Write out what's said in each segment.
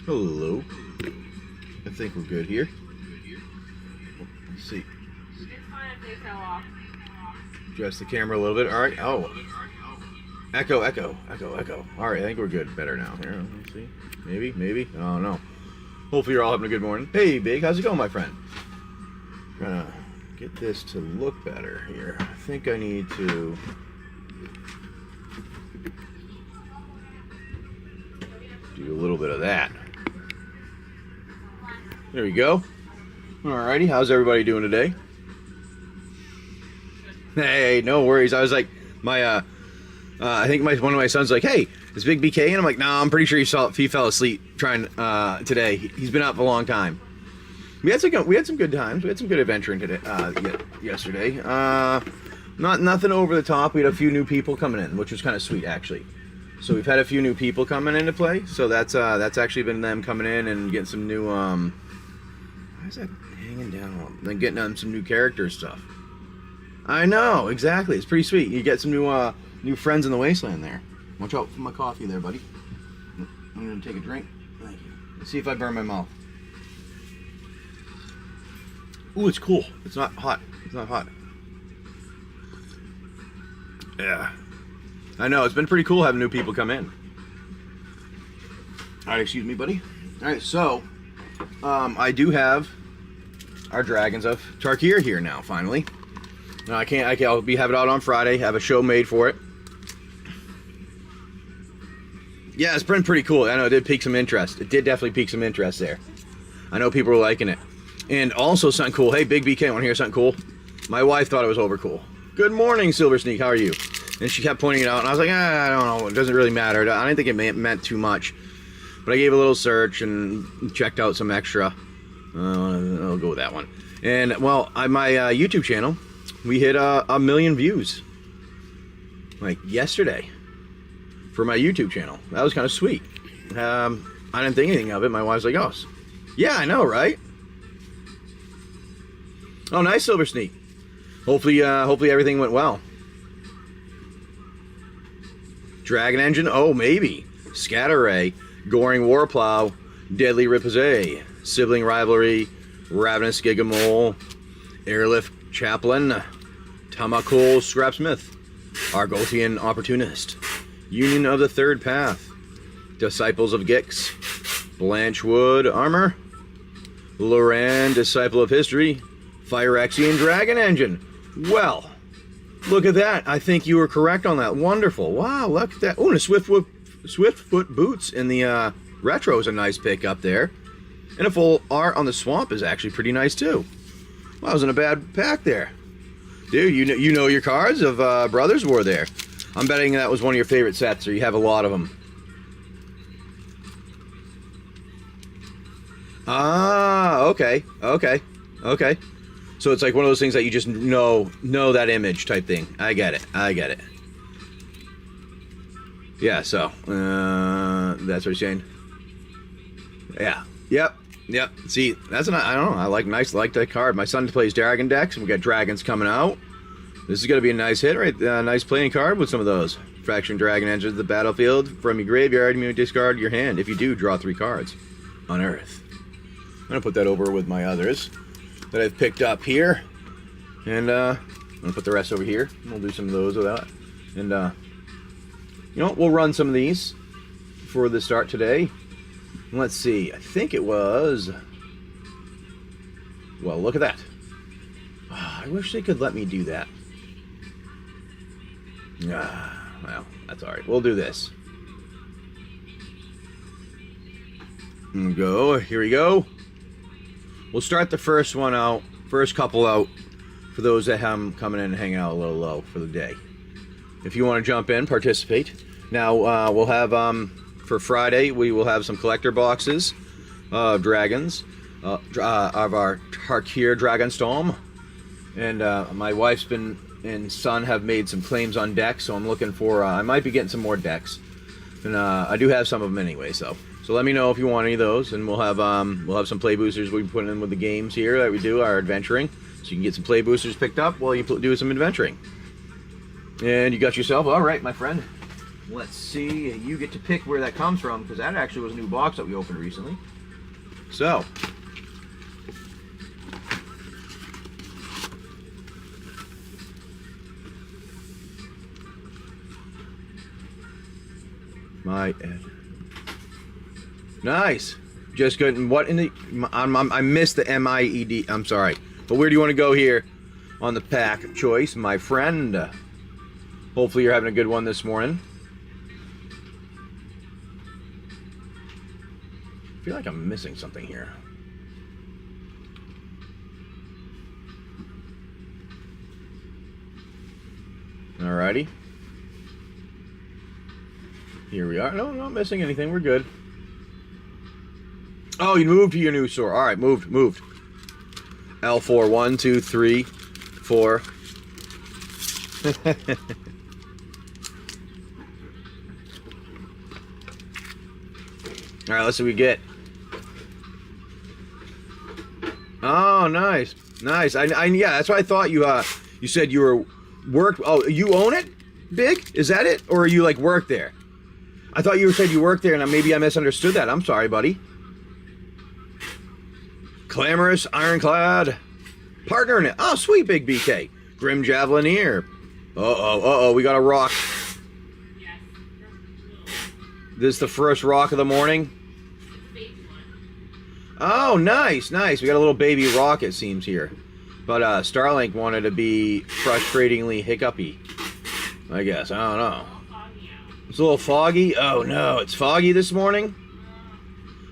Hello. I think we're good here. Let's see. It's fine if they fell off. Adjust the camera a little bit. All right. Oh. Echo, echo, echo, echo. All right, I think we're good. Better now. Here, let me see. Maybe, maybe. Oh, no. Hopefully you're all having a good morning. Hey, Big. How's it going, my friend? Trying to get this to look better here. I think I need to... do a little bit of that. There we go. Alrighty, how's everybody doing today? Hey, no worries. I was like, I think one of my sons was like, hey, is Big BK? And I'm like, no, I'm pretty sure he fell asleep trying today. He's been up a long time. We had some good times. We had some good adventuring today. Yesterday. Nothing over the top. We had a few new people coming in, which was kind of sweet actually. So we've had a few new people coming into play. So that's actually been them coming in and getting some new why is that hanging down? Then getting on some new character stuff. I know, exactly. It's pretty sweet. You get some new friends in the Wasteland there. Watch out for my coffee there, buddy. I'm gonna take a drink. Thank you. Let's see if I burn my mouth. Ooh, it's cool. It's not hot. It's not hot. Yeah. I know, it's been pretty cool having new people come in. Alright, excuse me, buddy. Alright, so I do have our Dragons of Tarkir here now, finally. Now I'll have it out on Friday, have a show made for it. Yeah, it's been pretty cool. I know it did pique some interest. It did definitely pique some interest there. I know people were liking it. And also something cool. Hey, Big BK, want to hear something cool? My wife thought it was over cool. Good morning, Silver Sneak. How are you? And she kept pointing it out, and I was like, I don't know. It doesn't really matter. I didn't think it meant too much. But I gave a little search and checked out some extra. I'll go with that one. And, well, my YouTube channel, we hit 1 million views. Like, yesterday. For my YouTube channel. That was kind of sweet. I didn't think anything of it. My wife's like, oh, yeah, I know, right? Oh, nice, Silver Sneak. Hopefully everything went well. Dragon Engine? Oh, maybe. Scatter Ray, Goring Warplow, Deadly Riposte, Sibling Rivalry, Ravenous Gigamole, Airlift Chaplain, Tamakul Scrapsmith, Argothian Opportunist, Union of the Third Path, Disciples of Gix, Blanchwood Armor, Loran, Disciple of History, Phyrexian Dragon Engine. Well, look at that. I think you were correct on that. Wonderful. Wow, look at that. Oh, and a Swiftfoot Boots in the retro is a nice pick up there. And a full art on the swamp is actually pretty nice too. Well, I wasn't a bad pack there. Dude, you know your cards of Brothers War there. I'm betting that was one of your favorite sets, or you have a lot of them. Ah, okay. So it's like one of those things that you just know that image type thing. I get it. Yeah, so that's what you're saying. Yeah. Yep. See, I don't know. I like that card. My son plays Dragon decks, and we got dragons coming out. This is gonna be a nice hit, right? Nice playing card with some of those. Fraction Dragon enters the battlefield from your graveyard. You may discard your hand. If you do, draw 3 cards. Unearth. I'm gonna put that over with my others that I've picked up here, and I'm gonna put the rest over here. We'll do some of those with that, and you know, we'll run some of these for the start today. Let's see. I think it was. Well, look at that. Oh, I wish they could let me do that. Well, that's all right. We'll do this. Here we go. We'll start the first couple out for those that have coming in and hanging out a little low for the day. If you want to jump in, participate. Now, we'll have, for Friday, we will have some collector boxes of dragons, of our Tarkir Dragonstorm. And my wife's and son have made some claims on decks, so I'm looking for, I might be getting some more decks. And I do have some of them anyway, so let me know if you want any of those, and we'll have some play boosters we can put in with the games here that we do, our adventuring. So you can get some play boosters picked up while you do some adventuring. And you got yourself, all right, my friend. Let's see. You get to pick where that comes from, because that actually was a new box that we opened recently. So. My Ed. Nice. Just good. And what in the... I missed the M-I-E-D. I'm sorry. But where do you want to go here on the pack choice, my friend? Hopefully you're having a good one this morning. I feel like I'm missing something here. Alrighty. Here we are. No, not missing anything. We're good. Oh, you moved to your new store. All right, moved. L4, 1, 2, 3, 4. All right, let's see what we get. Oh, nice. Yeah, that's what I thought you. You said you were worked. Oh, you own it, Big? Is that it, or you like work there? I thought you said you worked there, and maybe I misunderstood that. I'm sorry, buddy. Clamorous Ironclad. Partner in it. Oh, sweet, Big BK. Grim Javelineer. Uh-oh. We got a rock. This is the first rock of the morning. Oh, nice. We got a little baby rock, it seems, here. But Starlink wanted to be frustratingly hiccupy, I guess. I don't know. It's a little foggy. Oh no, it's foggy this morning.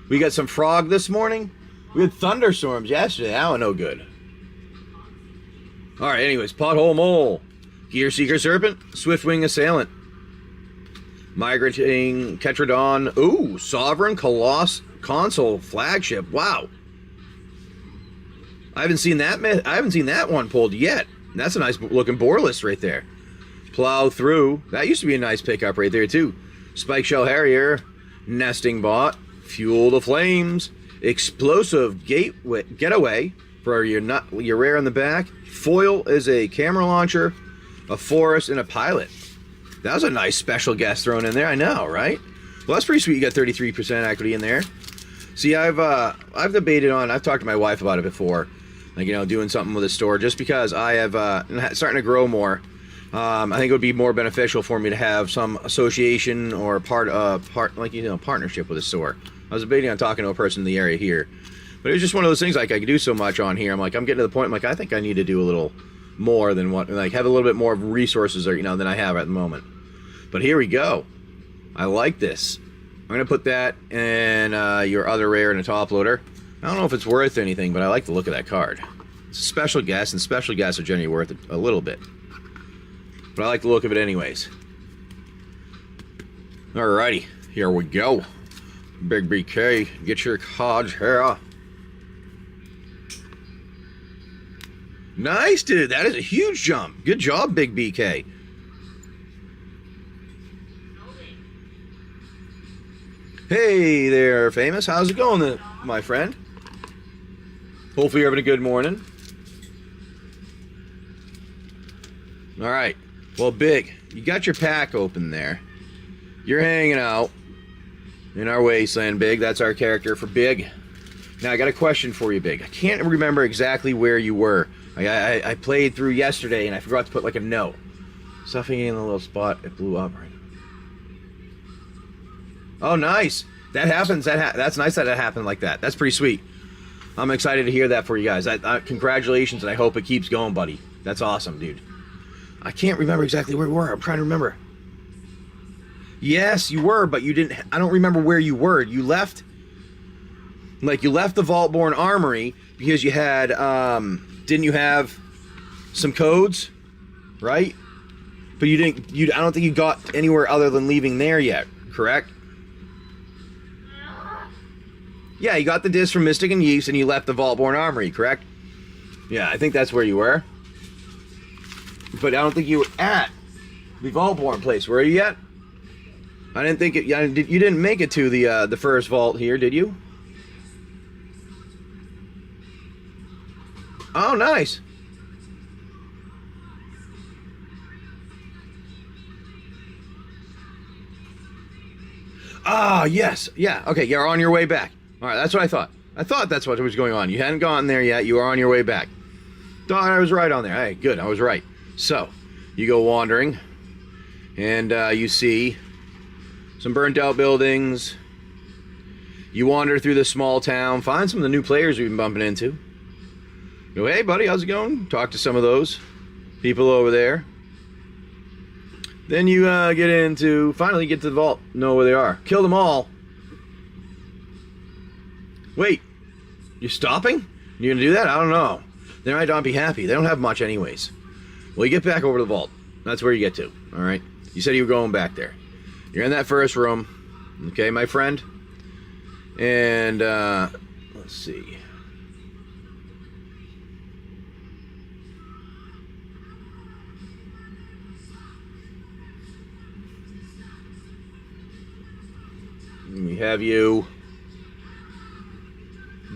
We got some frog this morning. We had thunderstorms yesterday. That was no good. All right, anyways, Pothole Mole, Gear Seeker Serpent, Swiftwing Assailant, Migrating Ketrodon. Ooh, Sovereign Console Flagship. Wow. I haven't seen that one pulled yet. That's a nice looking board list right there. Plow Through. That used to be a nice pickup right there, too. Spike Shell Harrier. Nesting Bot. Fuel the Flames. Explosive Getaway for your rare in the back. Foil is a camera launcher, a forest, and a pilot. That was a nice special guest thrown in there, I know, right? Well, that's pretty sweet. You got 33% equity in there. See, I've debated on, I've talked to my wife about it before, like, you know, doing something with the store, just because I have starting to grow more. I think it would be more beneficial for me to have some association or partnership with a store. I was debating on talking to a person in the area here, but it was just one of those things, like, I could do so much on here. I'm like, I'm getting to the point, I'm like, I think I need to do a little more than what, like, have a little bit more resources, or, you know, than I have at the moment. But here we go. I like this. I'm gonna put that in your other rare in a top loader. I don't know if it's worth anything, but I like the look of that card. It's a special guest, and special guests are generally worth a little bit. But I like the look of it anyways. Alrighty, here we go. Big BK, get your cards here. Nice, dude. That is a huge jump. Good job, Big BK. Hey there, Famous. How's it going, my friend? Hopefully you're having a good morning. All right. Well, Big, you got your pack open there. You're hanging out in our Wasteland, Big. That's our character for Big. Now, I got a question for you, Big. I can't remember exactly where you were. I played through yesterday, and I forgot to put, like, a note. Stuffing in the little spot, it blew up. Right. Oh, nice. That happens. That's nice that it happened like that. That's pretty sweet. I'm excited to hear that for you guys. Congratulations, and I hope it keeps going, buddy. That's awesome, dude. I can't remember exactly where we were. I'm trying to remember. Yes, you were, but you didn't. I don't remember where you were. You left. Like, you left the Vaultborn Armory because you had. Didn't you have some codes, right? But you didn't. I don't think you got anywhere other than leaving there yet. Correct? Yeah, you got the disc from Mystic and Yeast, and you left the Vaultborn Armory. Correct? Yeah, I think that's where you were. But I don't think you were at the Vaultborn place. Were you yet? I didn't think it. You didn't make it to the first vault here, did you? Oh, nice. Ah, yes. Yeah, okay, you're on your way back. All right, that's what I thought. I thought that's what was going on. You hadn't gotten there yet. You are on your way back. Thought I was right on there. Hey, good, I was right. So, you go wandering, and you see some burnt-out buildings. You wander through the small town, find some of the new players we've been bumping into. Go, hey, buddy, how's it going? Talk to some of those people over there. Then you finally get to the vault, know where they are. Kill them all. Wait, you're stopping? You're gonna do that? I don't know. They might not be happy. They don't have much anyways. Well, you get back over to the vault. That's where you get to, all right? You said you were going back there. You're in that first room, okay, my friend? And, let's see. We have you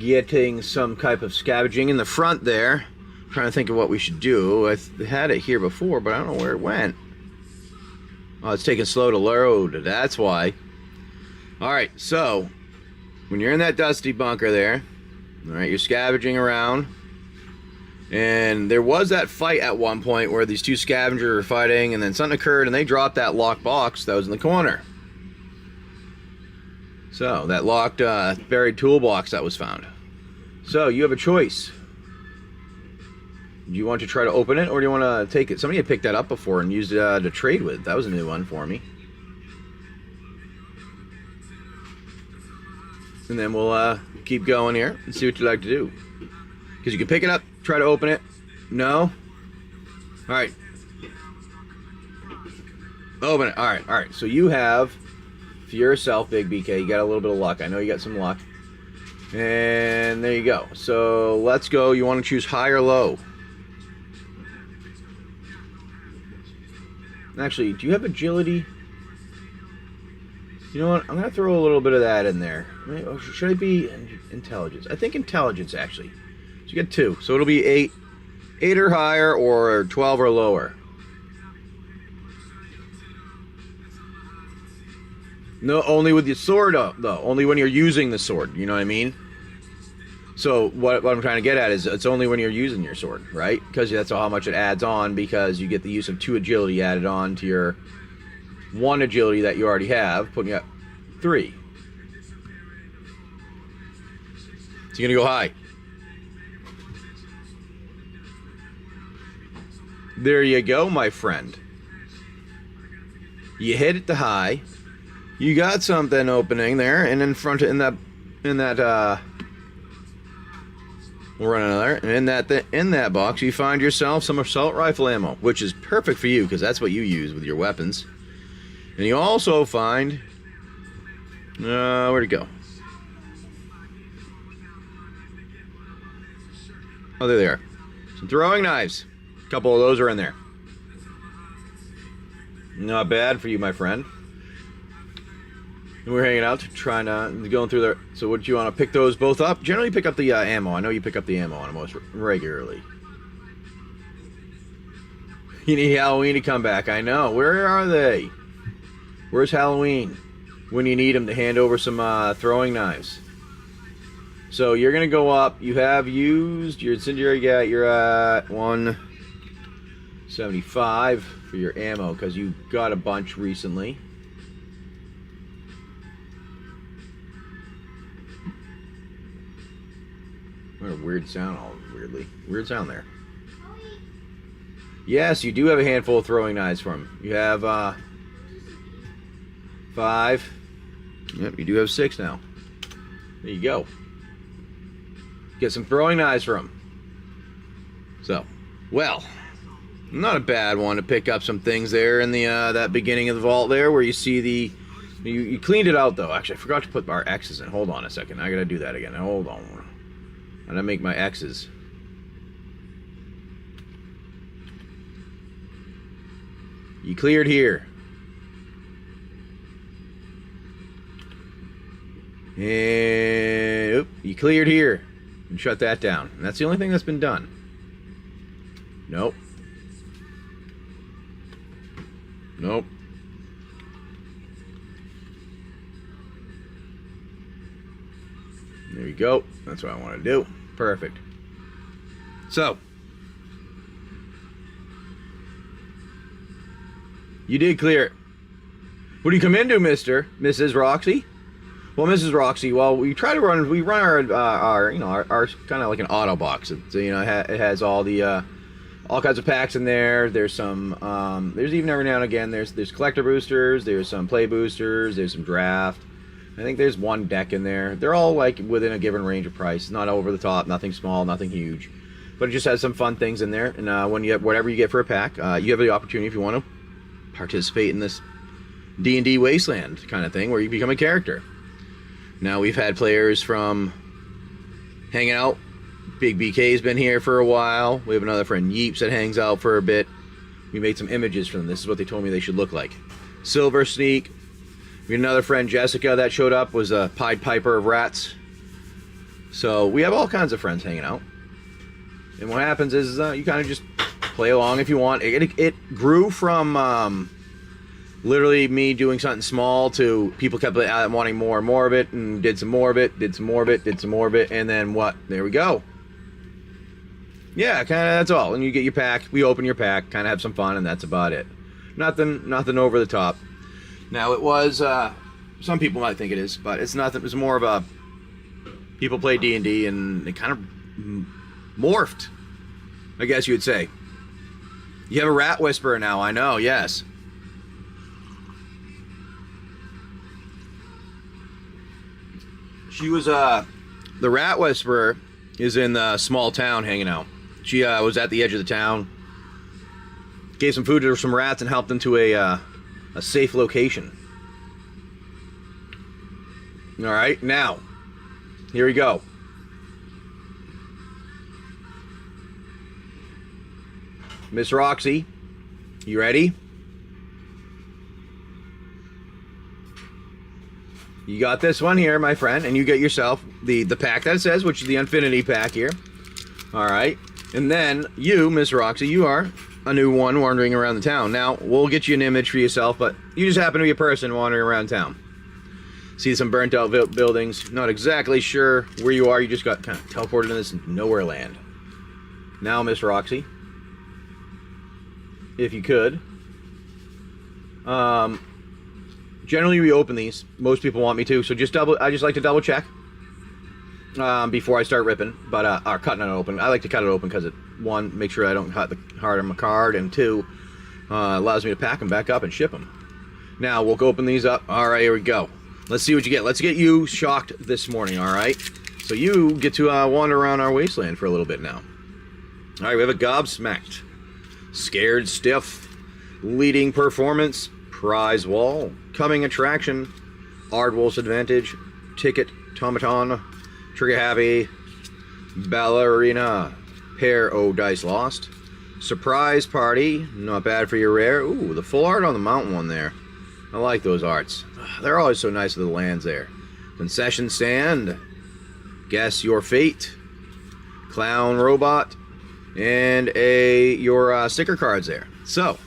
getting some type of scavenging in the front there. I'm trying to think of what we should do. I had it here before, but I don't know where it went. Oh, it's taking slow to load. That's why. Alright, so when you're in that dusty bunker there, alright, you're scavenging around. And there was that fight at one point where these two scavengers were fighting, and then something occurred and they dropped that locked box that was in the corner. So, that locked buried toolbox that was found. So, you have a choice. Do you want to try to open it, or do you want to take it? Somebody had picked that up before and used it to trade with. That was a new one for me. And then we'll keep going here and see what you'd like to do. Because you can pick it up, try to open it. No? Alright. Open it. Alright. So you have... for yourself, Big BK, you got a little bit of luck. I know you got some luck. And there you go. So let's go. You want to choose high or low? Actually, do you have agility? You know what? I'm going to throw a little bit of that in there. Should I be intelligence? I think intelligence, actually. So you get 2. So it'll be 8. 8 or higher, or 12 or lower. No, only with your sword, though. Only when you're using the sword. You know what I mean? So what I'm trying to get at is it's only when you're using your sword, right? Because that's how much it adds on, because you get the use of 2 agility added on to your 1 agility that you already have, putting you at 3. So you're going to go high. There you go, my friend. You hit it to high. You got something opening there, and in front of we'll run another, and in that box you find yourself some assault rifle ammo, which is perfect for you because that's what you use with your weapons. And you also find where'd it go? Oh, there they are. Some throwing knives. A couple of those are in there. Not bad for you, my friend. And we're hanging out, trying to going through there. So, what do you want to pick those both up? Generally, pick up the ammo. I know you pick up the ammo on most regularly. You need Halloween to come back. I know. Where are they? Where's Halloween? When you need him to hand over some throwing knives. So you're gonna go up. You have used your incendiary. You're at 175 for your ammo because you got a bunch recently. What a weird sound, weird sound there. Yes, you do have a handful of throwing knives from him. You have 5. Yep, you do have 6 now. There you go. Get some throwing knives from him. So, well, not a bad one to pick up some things there in the that beginning of the vault there, where you see the. You cleaned it out though. Actually, I forgot to put our X's in. Hold on a second. I gotta do that again. Hold on. And I make my X's. You cleared here. And you cleared here. And shut that down. And that's the only thing that's been done. Nope. There you go. That's what I want to do. Perfect. So, you did clear it. What do you come into, Mrs. Roxy? Well, Mrs. Roxy, well, we run our kind of like an auto box. It's, you know, it has all the all kinds of packs in there. There's some there's even every now and again there's collector boosters, there's some play boosters, there's some draft. I think there's one deck in there. They're all like within a given range of price. Not over the top, nothing small, nothing huge, but it just has some fun things in there. And when you get whatever you get for a pack, you have the opportunity, if you want to participate in this D&D Wasteland kind of thing where you become a character. Now, we've had players from hanging out. Big BK's been here for a while. We have another friend, Yeeps, that hangs out for a bit. We made some images for them. This is what they told me they should look like. Silver Sneak. We had another friend, Jessica, that showed up, was a Pied Piper of Rats. So we have all kinds of friends hanging out. And what happens is you kind of just play along if you want. It grew from literally me doing something small to people kept wanting more and more of it, and did some more of it, did some more of it, did some more of it, and then what? There we go. Yeah, kind of that's all. And you get your pack, we open your pack, kind of have some fun, and that's about it. Nothing over the top. Now, it was, some people might think it is, but it's nothing. It's more of a, people play D&D, and it kind of morphed, I guess you would say. You have a rat whisperer now, I know, yes. She was, the rat whisperer is in the small town hanging out. She was at the edge of the town, gave some food to some rats, and helped them to a safe location. All right, now, here we go. Miss Roxy, you ready? You got this one here, my friend, and you get yourself the pack that it says, which is the Infinity pack here. All right, and then you, Miss Roxy, you are a new one wandering around the town. Now, we'll get you an image for yourself, but you just happen to be a person wandering around town. See some burnt out buildings. Not exactly sure where you are. You just got kind of teleported into this nowhere land. Now, Miss Roxy, if you could. Generally, we open these. Most people want me to, so I just like to double check before I start ripping, or cutting it open. I like to cut it open because it, one, make sure I don't cut the heart on my card, and two, allows me to pack them back up and ship them. Now, we'll open these up. All right, here we go. Let's see what you get. Let's get you shocked this morning, all right? So you get to wander around our wasteland for a little bit now. All right, we have a Gobsmacked, Scared Stiff, Leading Performance, Prize Wall, Coming Attraction, Ardwolf's Advantage, Ticket, Tomaton, Trigger Happy, Ballerina, Pair O Dice Lost, Surprise Party, not bad for your rare. Ooh, the full art on the mountain one there. I like those arts. They're always so nice with the lands there. Concession Stand, Guess Your Fate, Clown Robot, and your sticker cards there. So,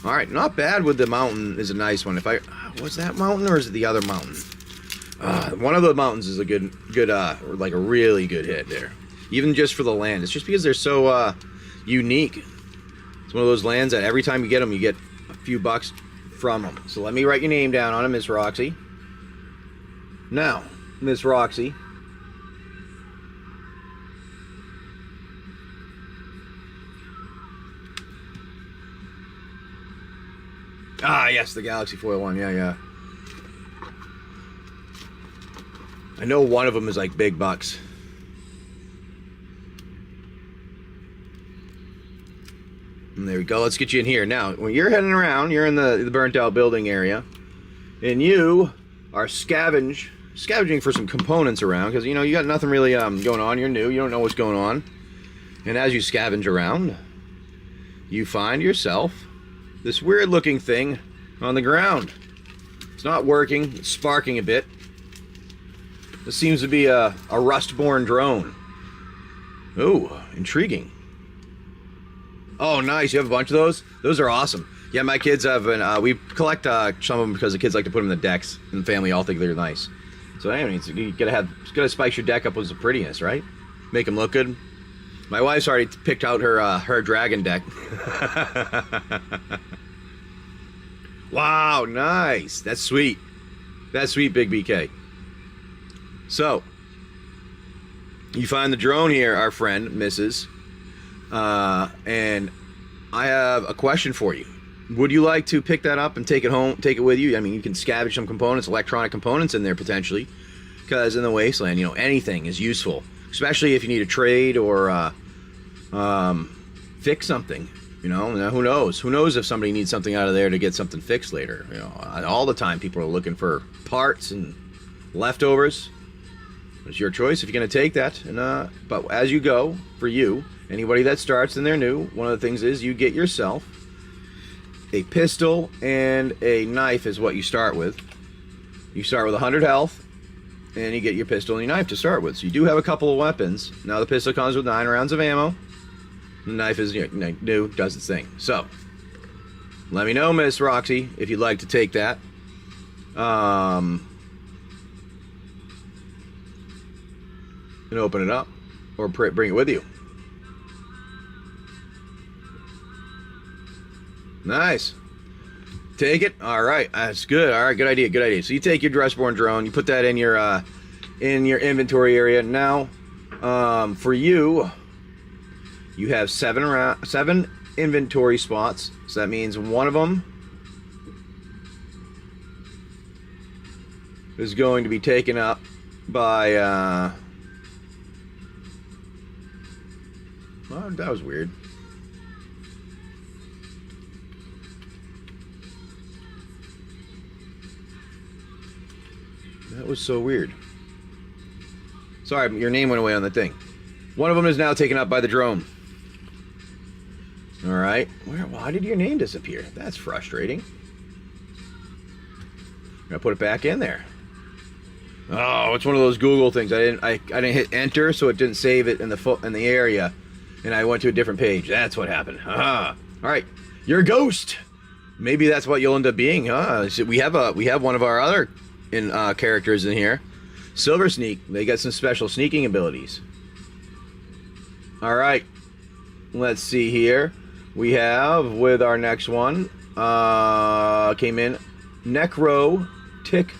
all right, not bad with the mountain is a nice one. If I, was that mountain or is it the other mountain? One of the mountains is a good, like a really good hit there. Even just for the land. It's just because they're so unique. It's one of those lands that every time you get them, you get a few bucks from them. So let me write your name down on it, Miss Roxy. Now, Miss Roxy. Ah, yes, the Galaxy Foil one. Yeah. I know one of them is like big bucks. And there we go. Let's get you in here. Now, when you're heading around, you're in the burnt out building area, and you are scavenging for some components around, because, you know, you got nothing really going on. You're new. You don't know what's going on. And as you scavenge around, you find yourself this weird looking thing on the ground. It's not working. It's sparking a bit. This seems to be a Rustborn drone. Ooh, intriguing. Oh, nice. You have a bunch of those? Those are awesome. Yeah, my kids have been, we collect some of them because the kids like to put them in the decks, and the family all think they're nice. So anyway, you gotta spice your deck up with the prettiness, right? Make them look good. My wife's already picked out her dragon deck. Wow, nice. That's sweet. That's sweet, Big BK. So, you find the drone here, our friend, Mrs. And I have a question for you. Would you like to pick that up and take it home, take it with you? I mean, you can scavenge some components, electronic components in there potentially, because in the Wasteland, you know, anything is useful, especially if you need a trade or fix something. You know, now who knows? Who knows if somebody needs something out of there to get something fixed later? You know, all the time people are looking for parts and leftovers. It's your choice if you're going to take that. And but as you go, for you, anybody that starts and they're new, one of the things is you get yourself a pistol and a knife is what you start with. You start with 100 health, and you get your pistol and your knife to start with. So you do have a couple of weapons. Now the pistol comes with 9 rounds of ammo. The knife is new, does its thing. So, let me know, Miss Roxy, if you'd like to take that. And open it up, or bring it with you. Nice. Take it. All right, that's good. All right, good idea. Good idea. So you take your Dressborn drone, you put that in your inventory area. Now, for you. You have 7 inventory spots, so that means one of them is going to be taken up by, well, that was weird. That was so weird. Sorry, your name went away on the thing. One of them is now taken up by the drone. All right. Why did your name disappear? That's frustrating. I'm gonna put it back in there. Oh, it's one of those Google things. I didn't hit enter, so it didn't save it in the area, and I went to a different page. That's what happened. All right. You're a ghost. Maybe that's what you'll end up being, huh? We have one of our other characters in here, Silver Sneak. They got some special sneaking abilities. All right. Let's see here. We have, with our next one, came in Necro Tick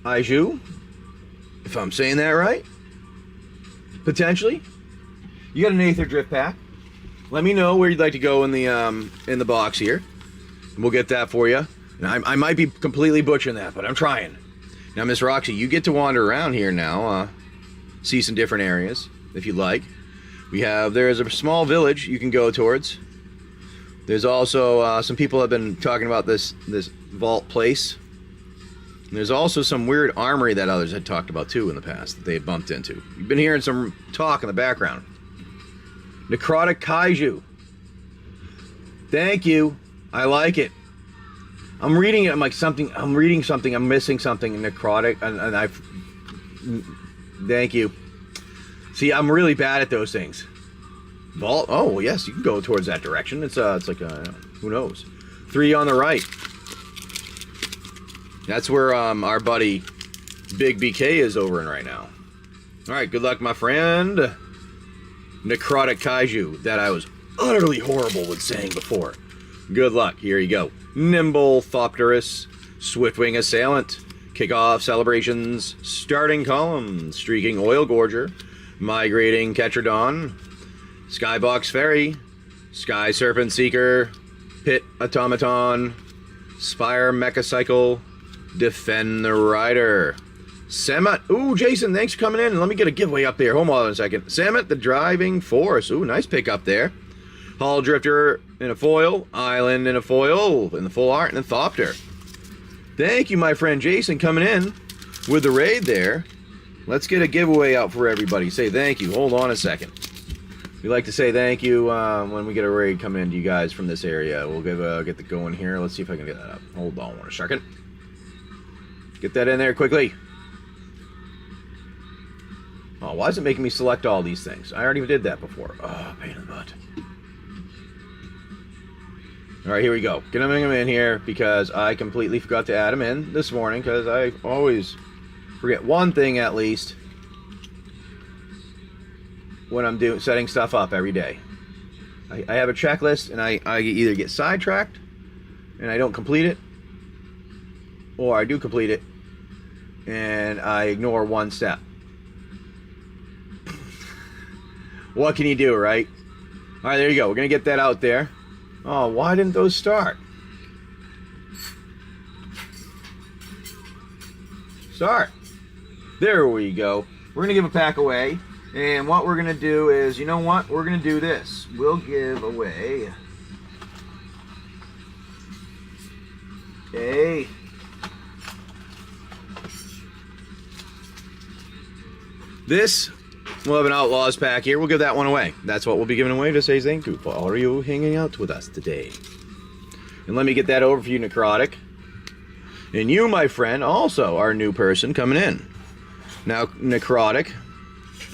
Aiju, if I'm saying that right. Potentially. You got an Aether Drift pack. Let me know where you'd like to go in the box here, and we'll get that for you. And I might be completely butchering that, but I'm trying. Now, Miss Roxy, you get to wander around here now, see some different areas if you'd like. There's a small village you can go towards. There's also some people have been talking about this vault place. And there's also some weird armory that others had talked about too in the past that they had bumped into. You've been hearing some talk in the background. Necrotic Kaiju. Thank you. I like it. I'm reading it. I'm like something. I'm reading something. I'm missing something. Necrotic, and I've. Thank you. See, I'm really bad at those things. Vault. Oh, well, yes, you can go towards that direction. It's like who knows? 3 on the right. That's where our buddy Big BK is over in right now. All right, good luck, my friend. Necrotic Kaiju, that I was utterly horrible with saying before. Good luck. Here you go. Nimble Thopterus, Swiftwing Assailant, Kickoff Celebrations, Starting Column, Streaking Oil Gorger, Migrating Ketradon, Skybox Fairy, Sky Serpent Seeker, Pit Automaton, Spire Mechacycle, Defend the Rider, Samet. Ooh, Jason, thanks for coming in. Let me get a giveaway up there. Hold on a second. Samet, the Driving Force. Ooh, nice pick up there. Hull Drifter in a foil, Island in a foil, in the full art, and a Thopter. Thank you, my friend Jason, coming in with the raid there. Let's get a giveaway out for everybody. Say thank you. Hold on a second. We like to say thank you when we get a raid coming in to you guys from this area. We'll get the going here. Let's see if I can get that up. Hold on one second. Get that in there quickly. Oh, why is it making me select all these things? I already did that before. Oh, pain in the butt. All right, here we go. Getting him in here because I completely forgot to add him in this morning because I always forget one thing at least when I'm setting stuff up every day. I have a checklist and I either get sidetracked and I don't complete it, or I do complete it and I ignore one step. What can you do, right? All right, there you go. We're gonna get that out there. Oh, why didn't those start? Start. There we go. We're gonna give a pack away, and what we're gonna do is, you know what? We're gonna do this. We'll give away this. We'll have an Outlaws pack here. We'll give that one away. That's what we'll be giving away to say thank you for all of you hanging out with us today. And let me get that over for you, Necrotic. And you, my friend, also are a new person coming in. Now, Necrotic,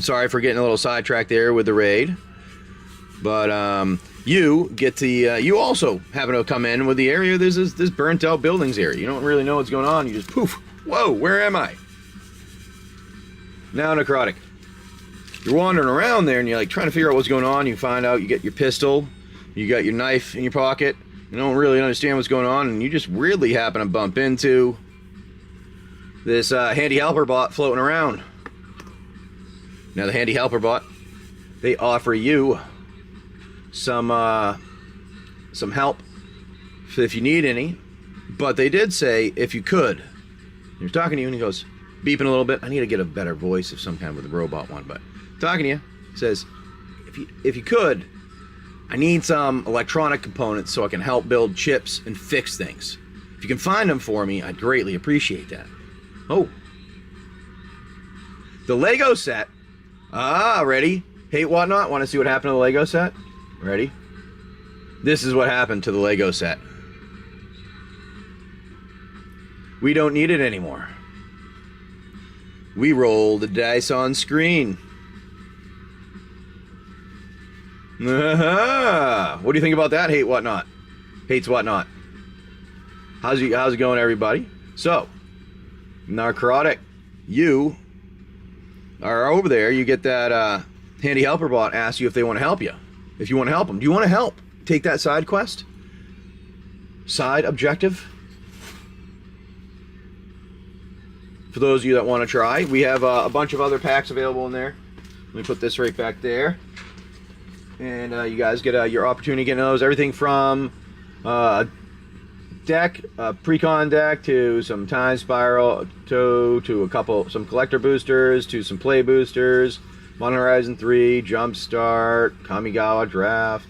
sorry for getting a little sidetracked there with the raid. But you get to, you also happen to come in with the area. There's this burnt out buildings area. You don't really know what's going on. You just poof. Whoa, where am I? Now, Necrotic. You're wandering around there and you're like trying to figure out what's going on. You find out you get your pistol, you got your knife in your pocket, you don't really understand what's going on, and you just weirdly happen to bump into this handy helper bot floating around. Now the handy helper bot, they offer you some help if you need any, but they did say if you could. He was talking to you and he goes, beeping a little bit. I need to get a better voice of some kind with a robot one, but talking to you, he says, if you could, I need some electronic components so I can help build chips and fix things. If you can find them for me, I'd greatly appreciate that. Oh. The Lego set. Ah, ready? Hate Whatnot? Want to see what happened to the Lego set? Ready? This is what happened to the Lego set. We don't need it anymore. We roll the dice on screen. What do you think about that, Hate Whatnot? Hates Whatnot. How's it going, everybody? So, Narcotic, you are over there. You get that handy helper bot asks you if they want to help you. If you want to help them. Do you want to help? Take that side quest? Side objective? For those of you that want to try, we have a bunch of other packs available in there. Let me put this right back there. And you guys get your opportunity to get those. Everything from deck, pre-con deck, to some time spiral, to some collector boosters, to some play boosters, Modern Horizon 3, Jumpstart, Kamigawa Draft,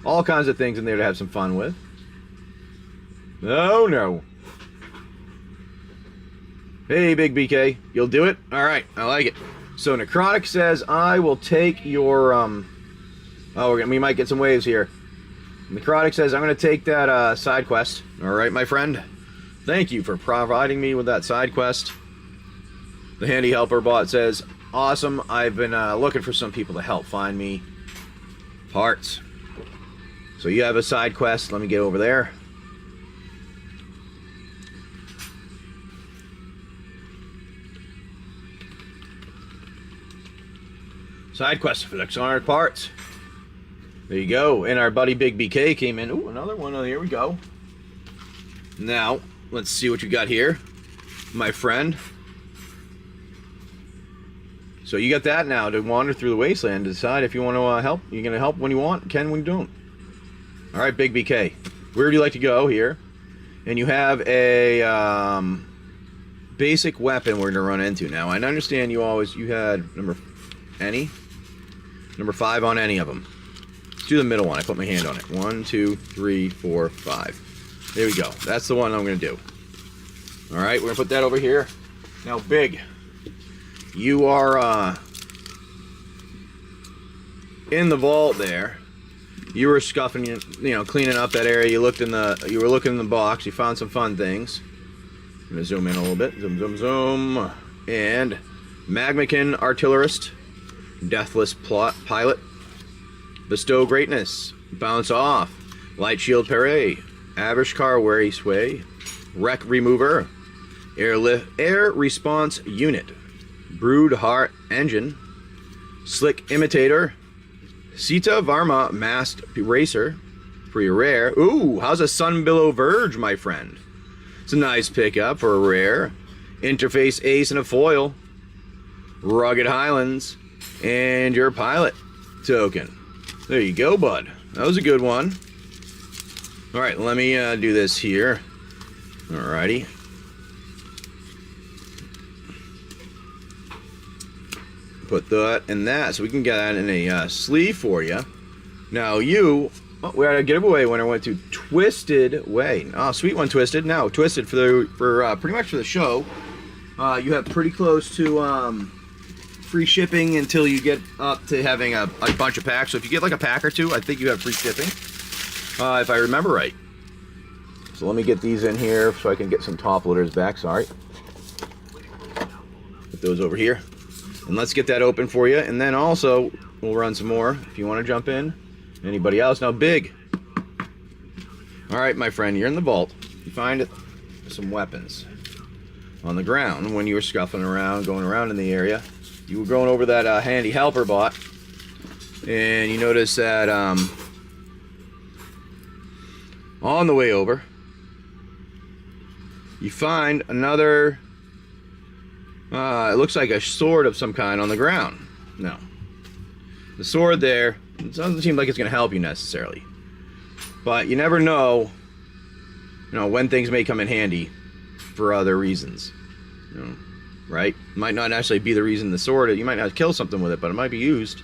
all kinds of things in there to have some fun with. Oh no. Hey, Big BK, you'll do it? All right, I like it. So Necrotic says, I will take your, we might get some waves here. Necrotic says, I'm going to take that side quest. All right, my friend. Thank you for providing me with that side quest. The handy helper bot says, awesome. I've been looking for some people to help find me parts. So you have a side quest. Let me get over there. Side quest for electronic parts. There you go. And our buddy Big BK came in. Ooh, another one. Oh, here we go. Now, let's see what you got here, my friend. So you got that now to wander through the wasteland to decide if you want to help. You're going to help when you want, can when you don't. All right, Big BK. Where would you like to go here? And you have a basic weapon we're going to run into. Now, I understand you had number 5 on any of them. Let's do the middle one. I put my hand on it. 1, 2, 3, 4, 5. There we go. That's the one I'm going to do. All right, we're going to put that over here. Now, Big, you are in the vault there. You were scuffing, cleaning up that area. You were looking in the box. You found some fun things. I'm going to zoom in a little bit. Zoom, zoom, zoom. And Magmakin Artillerist. Deathless Pilot. Bestow Greatness. Bounce Off. Light Shield Parade, Avishkar Wary Sway, Wreck Remover, Air Response Unit, Brood Heart Engine, Slick Imitator, Sita Varma Masked Racer for your rare. Ooh, how's a Sunbillow Verge, my friend? It's a nice pickup for a rare. Interface Ace and a foil, Rugged Highlands, and your pilot token. There you go, bud. That was a good one. All right, let me do this here. Alrighty. Put that in that so we can get that in a sleeve for you. Now we had a giveaway winner went to Twisted Way. Oh, sweet one, Twisted. Now Twisted for pretty much for the show. You have pretty close to free shipping until you get up to having a bunch of packs. So if you get like a pack or two, I think you have free shipping, if I remember right. So let me get these in here so I can get some top loaders back. Sorry. Put those over here. And let's get that open for you. And then also, we'll run some more if you want to jump in. Anybody else? Now, Big. All right, my friend, you're in the vault. You find some weapons on the ground when you were scuffling around, going around in the area. You were going over that handy helper bot, and you notice that on the way over, you find another, it looks like a sword of some kind on the ground. No. The sword there, it doesn't seem like it's going to help you necessarily. But you never know, when things may come in handy for other reasons. Right? Might not necessarily be the reason the sword, you might not kill something with it, but it might be used.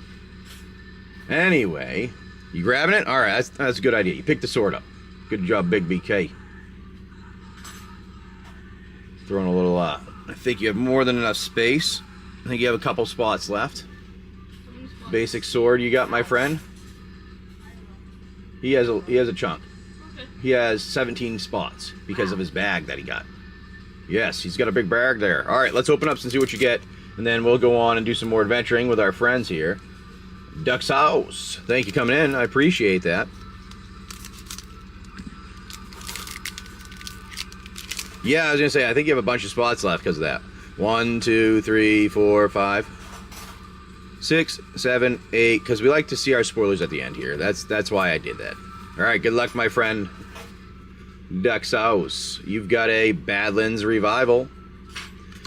Anyway, you grabbing it? Alright, that's a good idea. You picked the sword up. Good job, Big BK. Throwing a little, I think you have more than enough space. I think you have a couple spots left. Basic sword you got, my friend. He has a chunk. Okay. He has 17 spots because of his bag that he got. Yes, he's got a big bag there. All right, let's open up and see what you get, and then we'll go on and do some more adventuring with our friends here. Duck's House. Thank you for coming in. I appreciate that. Yeah, I was gonna say, I think you have a bunch of spots left because of that. 1, 2, 3, 4, 5, 6, 7, 8. Because we like to see our spoilers at the end here. That's why I did that. All right, good luck, my friend. Duck's House. You've got a Badlands Revival,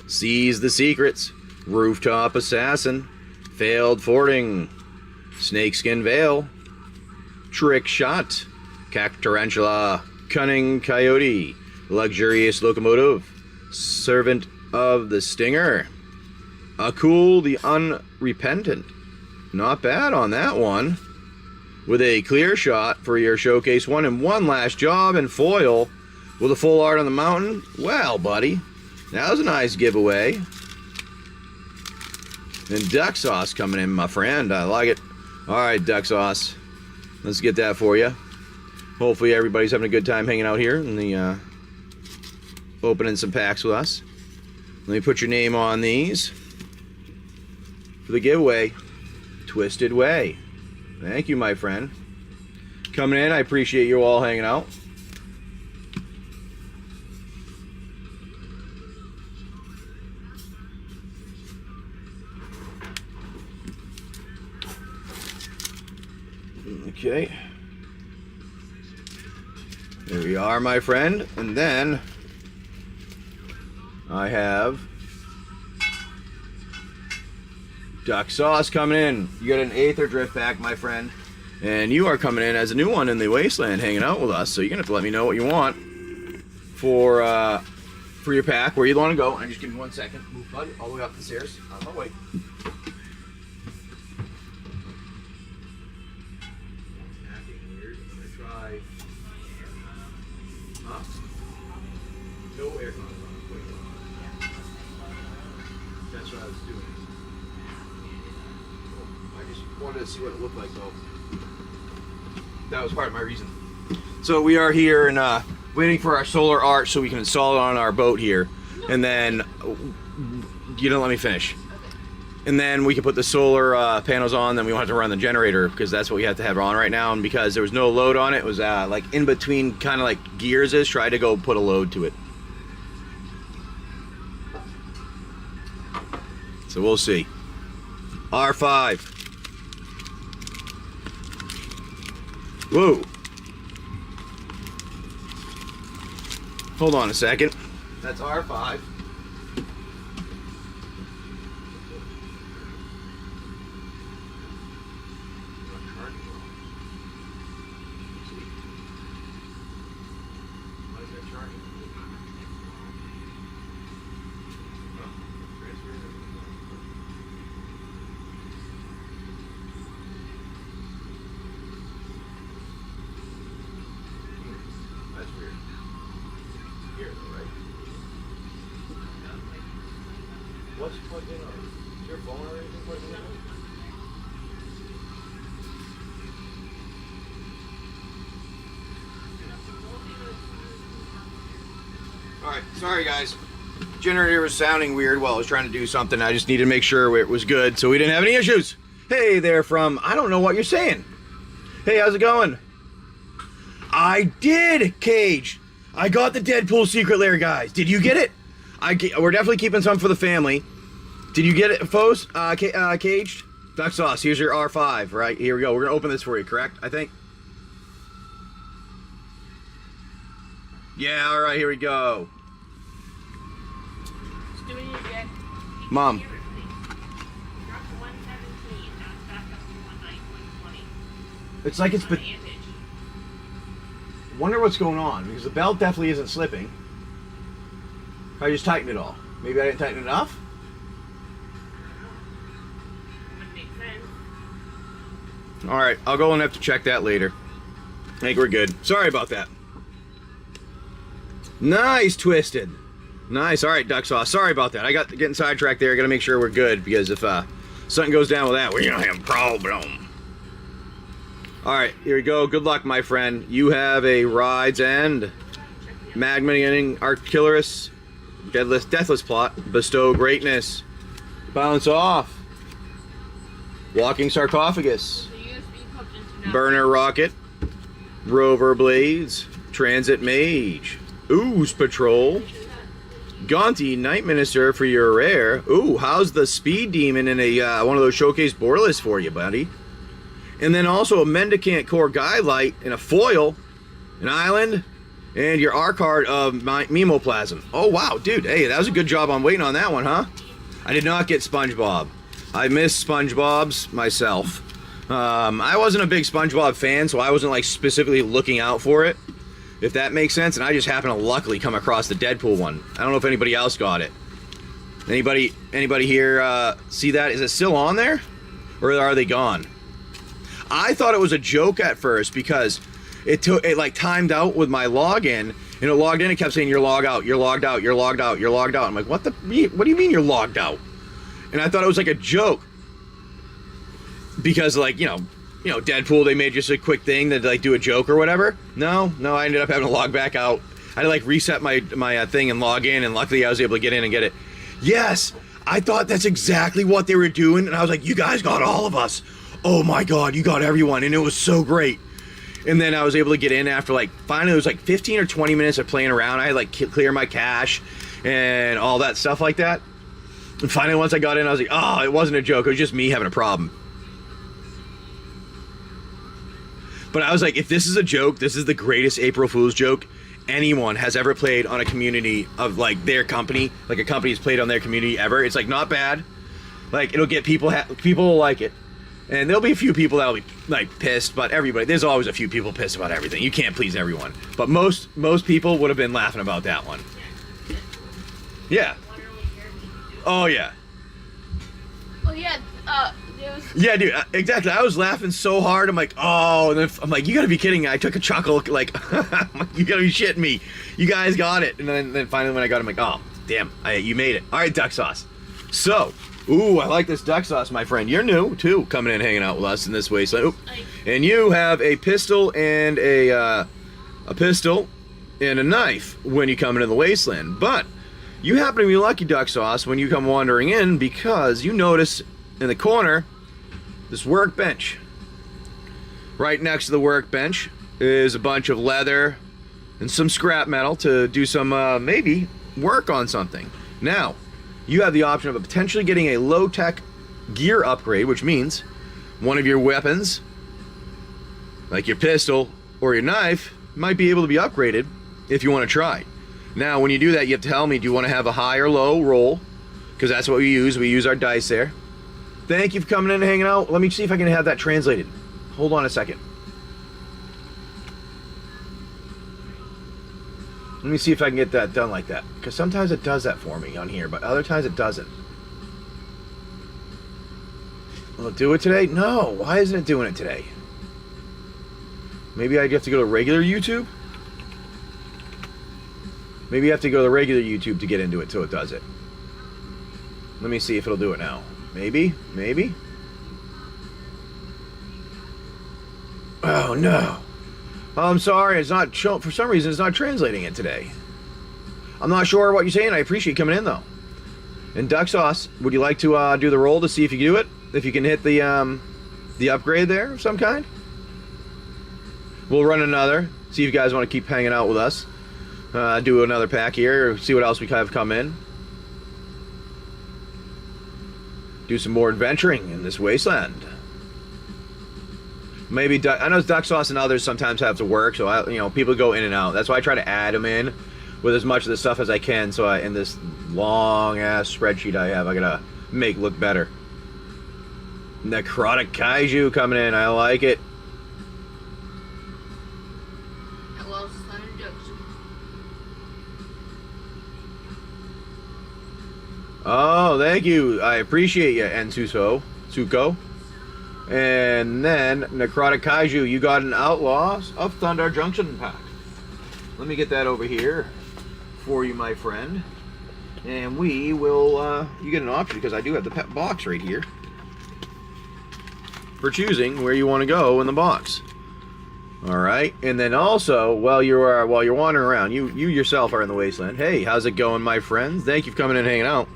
Seize the Secrets, Rooftop Assassin, Failed Fording, Snakeskin Veil, Trick Shot, Cactarantula, Cunning Coyote, Luxurious Locomotive, Servant of the Stinger, Akul the Unrepentant. Not bad on that one. With a clear shot for your showcase one and one last job and foil with a full art on the mountain. Well, buddy, that was a nice giveaway. And Duck Sauce coming in, my friend. I like it. All right, Duck Sauce. Let's get that for you. Hopefully everybody's having a good time hanging out here in the opening some packs with us. Let me put your name on these for the giveaway. Twisted Way. Thank you, my friend. Coming in, I appreciate you all hanging out. Okay. There we are, my friend. And then I have Duck Sauce coming in. You got an Aether Drift pack, my friend. And you are coming in as a new one in the Wasteland, hanging out with us. So you're going to have to let me know what you want for your pack, where you want to go. And just give me 1 second. Move, bud, all the way up the stairs. On my way. Acting weird. I'm going to try. Huh? No aircon. That's what I was doing. I just wanted to see what it looked like, though. That was part of my reason. So we are here and waiting for our solar art so we can install it on our boat here. And then you don't let me finish. And then we can put the solar panels on, then we won't have to run the generator because that's what we have to have on right now. And because there was no load on it, it was like in between kind of like gears is, try to go put a load to it. So we'll see. R5. Whoa. Hold on a second. That's R5. What's plugged in? Is your phone or anything plugged in? Alright, sorry guys. Generator was sounding weird while I was trying to do something. I just needed to make sure it was good so we didn't have any issues. Hey there from, I don't know what you're saying. Hey, how's it going? I did, Cage. I got the Deadpool secret lair, guys. Did you get it? We're definitely keeping some for the family. Did you get it, Fos? Caged? Duck sauce, here's your R5, right? Here we go. We're going to open this for you, correct? I think. Yeah, alright, here we go. Just doing it again. Mom. It's like it's been... Wonder what's going on, because the belt definitely isn't slipping. I just tightened it all. Maybe I didn't tighten it enough? Alright, I'll go and have to check that later. I think we're good. Sorry about that. Nice, Twisted. Nice. Alright, Duck Sauce. Sorry about that. I got getting sidetracked there. I gotta make sure we're good, because if something goes down with that, we're gonna have a problem. Alright, here we go. Good luck, my friend. You have a Ride's End, Magma Artilleris, Deathless Plot, Bestow Greatness, Bounce Off, Walking Sarcophagus, Burner Rocket, Rover Blades, Transit Mage, Ooze Patrol, Gaunty Night Minister for your rare. Ooh, how's the Speed Demon in a one of those showcase borderless for you, buddy? And then also a Mendicant Core Guidelight in a foil, an island, and your R card of Memoplasm. Oh wow, dude, hey, that was a good job on waiting on that one, huh? I did not get SpongeBob. I missed SpongeBob's myself. I wasn't a big SpongeBob fan, so I wasn't like specifically looking out for it, if that makes sense, and I just happened to luckily come across the Deadpool one. I don't know if anybody else got it. Anybody here see that? Is it still on there? Or are they gone? I thought it was a joke at first because it like timed out with my login, and it logged in and kept saying you're logged out, you're logged out, you're logged out, you're logged out. I'm like, what do you mean you're logged out? And I thought it was like a joke. Because like, you know, Deadpool, they made just a quick thing to like do a joke or whatever. No, I ended up having to log back out. I had to like reset my thing and log in, and luckily I was able to get in and get it. Yes, I thought that's exactly what they were doing, and I was like, you guys got all of us. Oh my god, you got everyone, and it was so great. And then I was able to get in after like, finally it was like 15 or 20 minutes of playing around. I had like clear my cache and all that stuff like that. And finally once I got in, I was like, oh, it wasn't a joke, it was just me having a problem. But I was like, if this is a joke, this is the greatest April Fool's joke anyone has ever played on a community of like their company, like a company's played on their community ever. It's like not bad. Like it'll get people will like it. And there'll be a few people that'll be like pissed, but everybody, there's always a few people pissed about everything. You can't please everyone. But most people would have been laughing about that one. Yeah. Oh yeah. Oh yeah, yeah, dude, exactly. I was laughing so hard. I'm like, oh, and then I'm like, you gotta be kidding me. I took a chuckle, like, you gotta be shitting me. You guys got it. And then finally when I got it, I'm like, oh, damn, you made it. All right, Duck Sauce. So, ooh, I like this Duck Sauce, my friend. You're new, too, coming in and hanging out with us in this Wasteland. Ooh. And you have a pistol and a knife when you come into the Wasteland. But you happen to be lucky, Duck Sauce, when you come wandering in, because you notice in the corner, this workbench. Right next to the workbench is a bunch of leather and some scrap metal to do some, maybe, work on something. Now, you have the option of potentially getting a low-tech gear upgrade, which means one of your weapons, like your pistol or your knife, might be able to be upgraded if you want to try. Now, when you do that, you have to tell me, do you want to have a high or low roll? Because that's what we use. We use our dice there. Thank you for coming in and hanging out. Let me see if I can have that translated. Hold on a second. Let me see if I can get that done like that. Because sometimes it does that for me on here, but other times it doesn't. Will it do it today? No. Why isn't it doing it today? Maybe I have to go to regular YouTube? Maybe you have to go to regular YouTube to get into it till it does it. Let me see if it'll do it now. Maybe? Maybe? Oh, no. I'm sorry, it's not showing. For some reason, it's not translating it today. I'm not sure what you're saying. I appreciate you coming in, though. And Duck Sauce, would you like to do the roll to see if you can do it? If you can hit the upgrade there of some kind? We'll run another. See if you guys want to keep hanging out with us. Do another pack here, or see what else we have come in. Do some more adventuring in this wasteland. Maybe I know Duck Sauce and others sometimes have to work, so people go in and out. That's why I try to add them in with as much of the stuff as I can. So in this long ass spreadsheet I have, I gotta make look better. Necrotic Kaiju coming in. I like it. Oh, thank you. I appreciate you, Tsuko. And then, Necrotic Kaiju, you got an Outlaws of Thunder Junction pack. Let me get that over here for you, my friend. And we will, you get an option, because I do have the pet box right here, for choosing where you want to go in the box. Alright, and then also, while you're wandering around, you yourself are in the Wasteland. Hey, how's it going, my friends? Thank you for coming in and hanging out.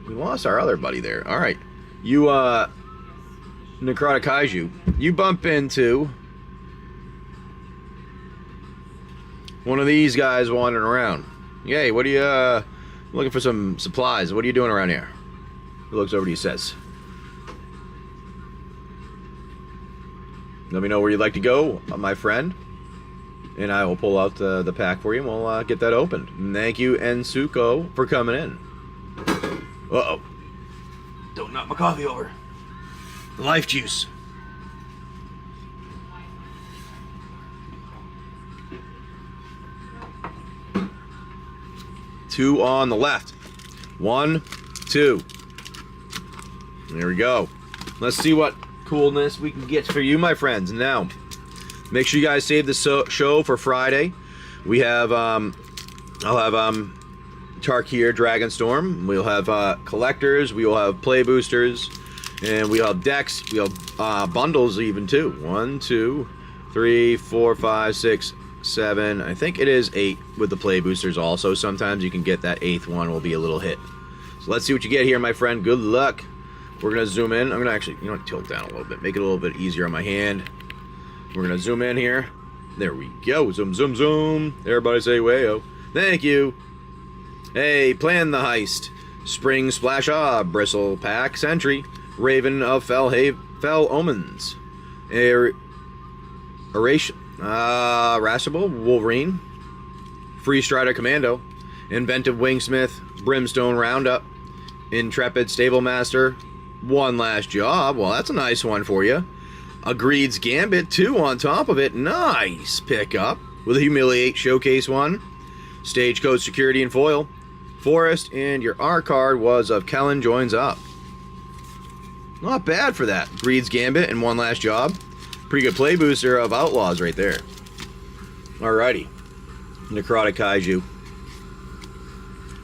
We lost our other buddy there. Alright. You, Necrotic Kaiju, you bump into one of these guys wandering around. Yay, what are you, looking for some supplies. What are you doing around here? He looks over to you, says. Let me know where you'd like to go, my friend. And I will pull out the pack for you, and we'll get that opened. And thank you, Ensuko, for coming in. Uh-oh. Don't knock my coffee over. Life juice. Two on the left. 1, 2. There we go. Let's see what coolness we can get for you, my friends. Now, make sure you guys save the show for Friday. We have, I'll have, Tarkir Dragonstorm. We'll have collectors. We will have play boosters, and we'll have decks. We'll have bundles even too. 1, 2, 3, 4, 5, 6, 7. I think it is 8 with the play boosters. Also, sometimes you can get that 8th one will be a little hit. So let's see what you get here, my friend. Good luck. We're gonna zoom in. I'm gonna actually, tilt down a little bit, make it a little bit easier on my hand. We're gonna zoom in here. There we go. Zoom, zoom, zoom. Everybody say wayo. Thank you. Hey, plan the heist. Spring Splash Bristle Pack Sentry. Raven of Fell Omens. Irascible Wolverine. Free Strider Commando. Inventive Wingsmith. Brimstone Roundup. Intrepid Stable Master. One Last Job. Well, that's a nice one for you. Agreed's Gambit, 2 on top of it. Nice pickup. With a Humiliate Showcase 1. Stagecoach Security and Foil. Forest, and your R card was of Kellen Joins Up. Not bad for that. Greed's Gambit and One Last Job. Pretty good play booster of Outlaws right there. Alrighty. Necrotic Kaiju.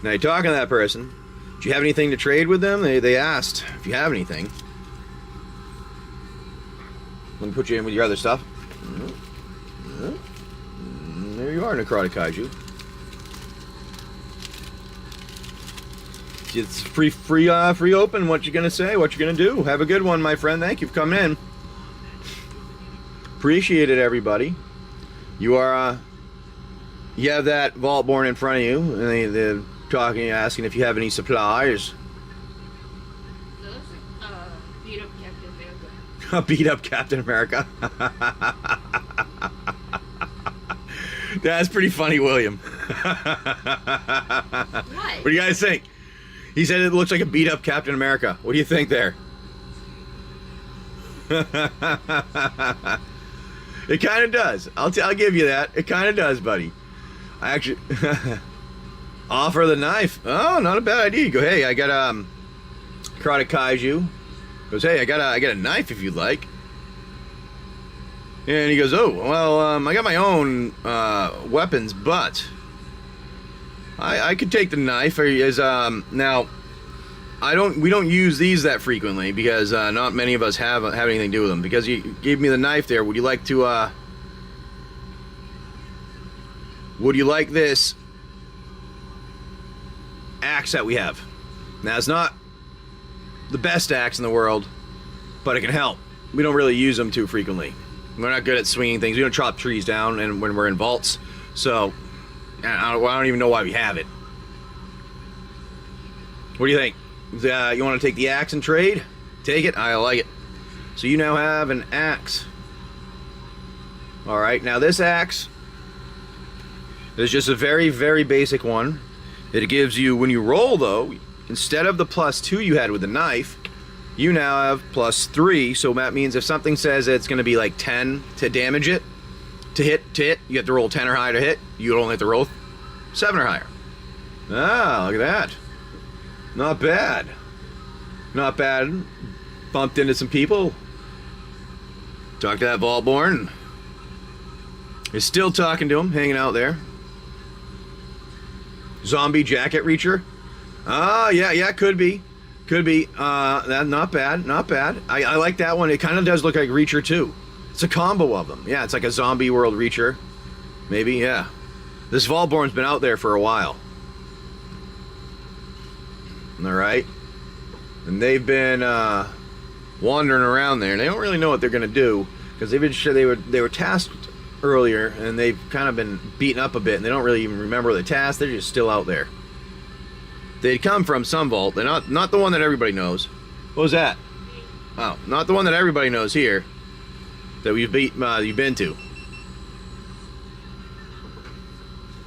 Now you're talking to that person. Do you have anything to trade with them? They asked if you have anything. Let me put you in with your other stuff. There you are, Necrotic Kaiju. it's free open. What you gonna say? What you gonna do? Have a good one, my friend. Thank you for coming in. Appreciate it, everybody. You are you have that Vaultborn in front of you, and they're talking, asking if you have any supplies. That looks like beat up Captain America. A beat up Captain America. That's pretty funny, William. What do you guys think? He said it looks like a beat up Captain America. What do you think there? It kind of does. I'll give you that. It kind of does, buddy. I actually offer the knife. Oh, not a bad idea. You go, hey, I got Karate Kaiju. Goes, hey, I got a knife if you'd like. And he goes, oh, well, I got my own weapons, but I could take the knife. Now, we don't use these that frequently because not many of us have anything to do with them. Because you gave me the knife there, would you like this axe that we have? Now, it's not the best axe in the world, but it can help. We don't really use them too frequently. We're not good at swinging things. We don't chop trees down, and when we're in vaults, so I don't even know why we have it. What do you think? You want to take the axe and trade? Take it. I like it. So you now have an axe. All right. Now this axe is just a very, very basic one. It gives you, when you roll though, instead of the +2 you had with the knife, you now have +3, so that means if something says it's going to be like 10 to damage it, to hit, you have to roll 10 or higher to hit. You only have to roll 7 or higher. Ah, look at that. Not bad. Not bad. Bumped into some people. Talked to that Vaultborn. You're still talking to him, hanging out there. Zombie jacket reacher. Ah, yeah, could be. Could be. That not bad. Not bad. I like that one. It kind of does look like Reacher too. It's a combo of them. Yeah, it's like a zombie world Reacher. Maybe, yeah. This Vaultborn's been out there for a while. Alright. And they've been wandering around there. And they don't really know what they're going to do. Because they've been sure they were tasked earlier. And they've kind of been beaten up a bit. And they don't really even remember the task. They're just still out there. They'd come from some vault. They're not the one that everybody knows. What was that? Oh, not the one that everybody knows here. That you've been to.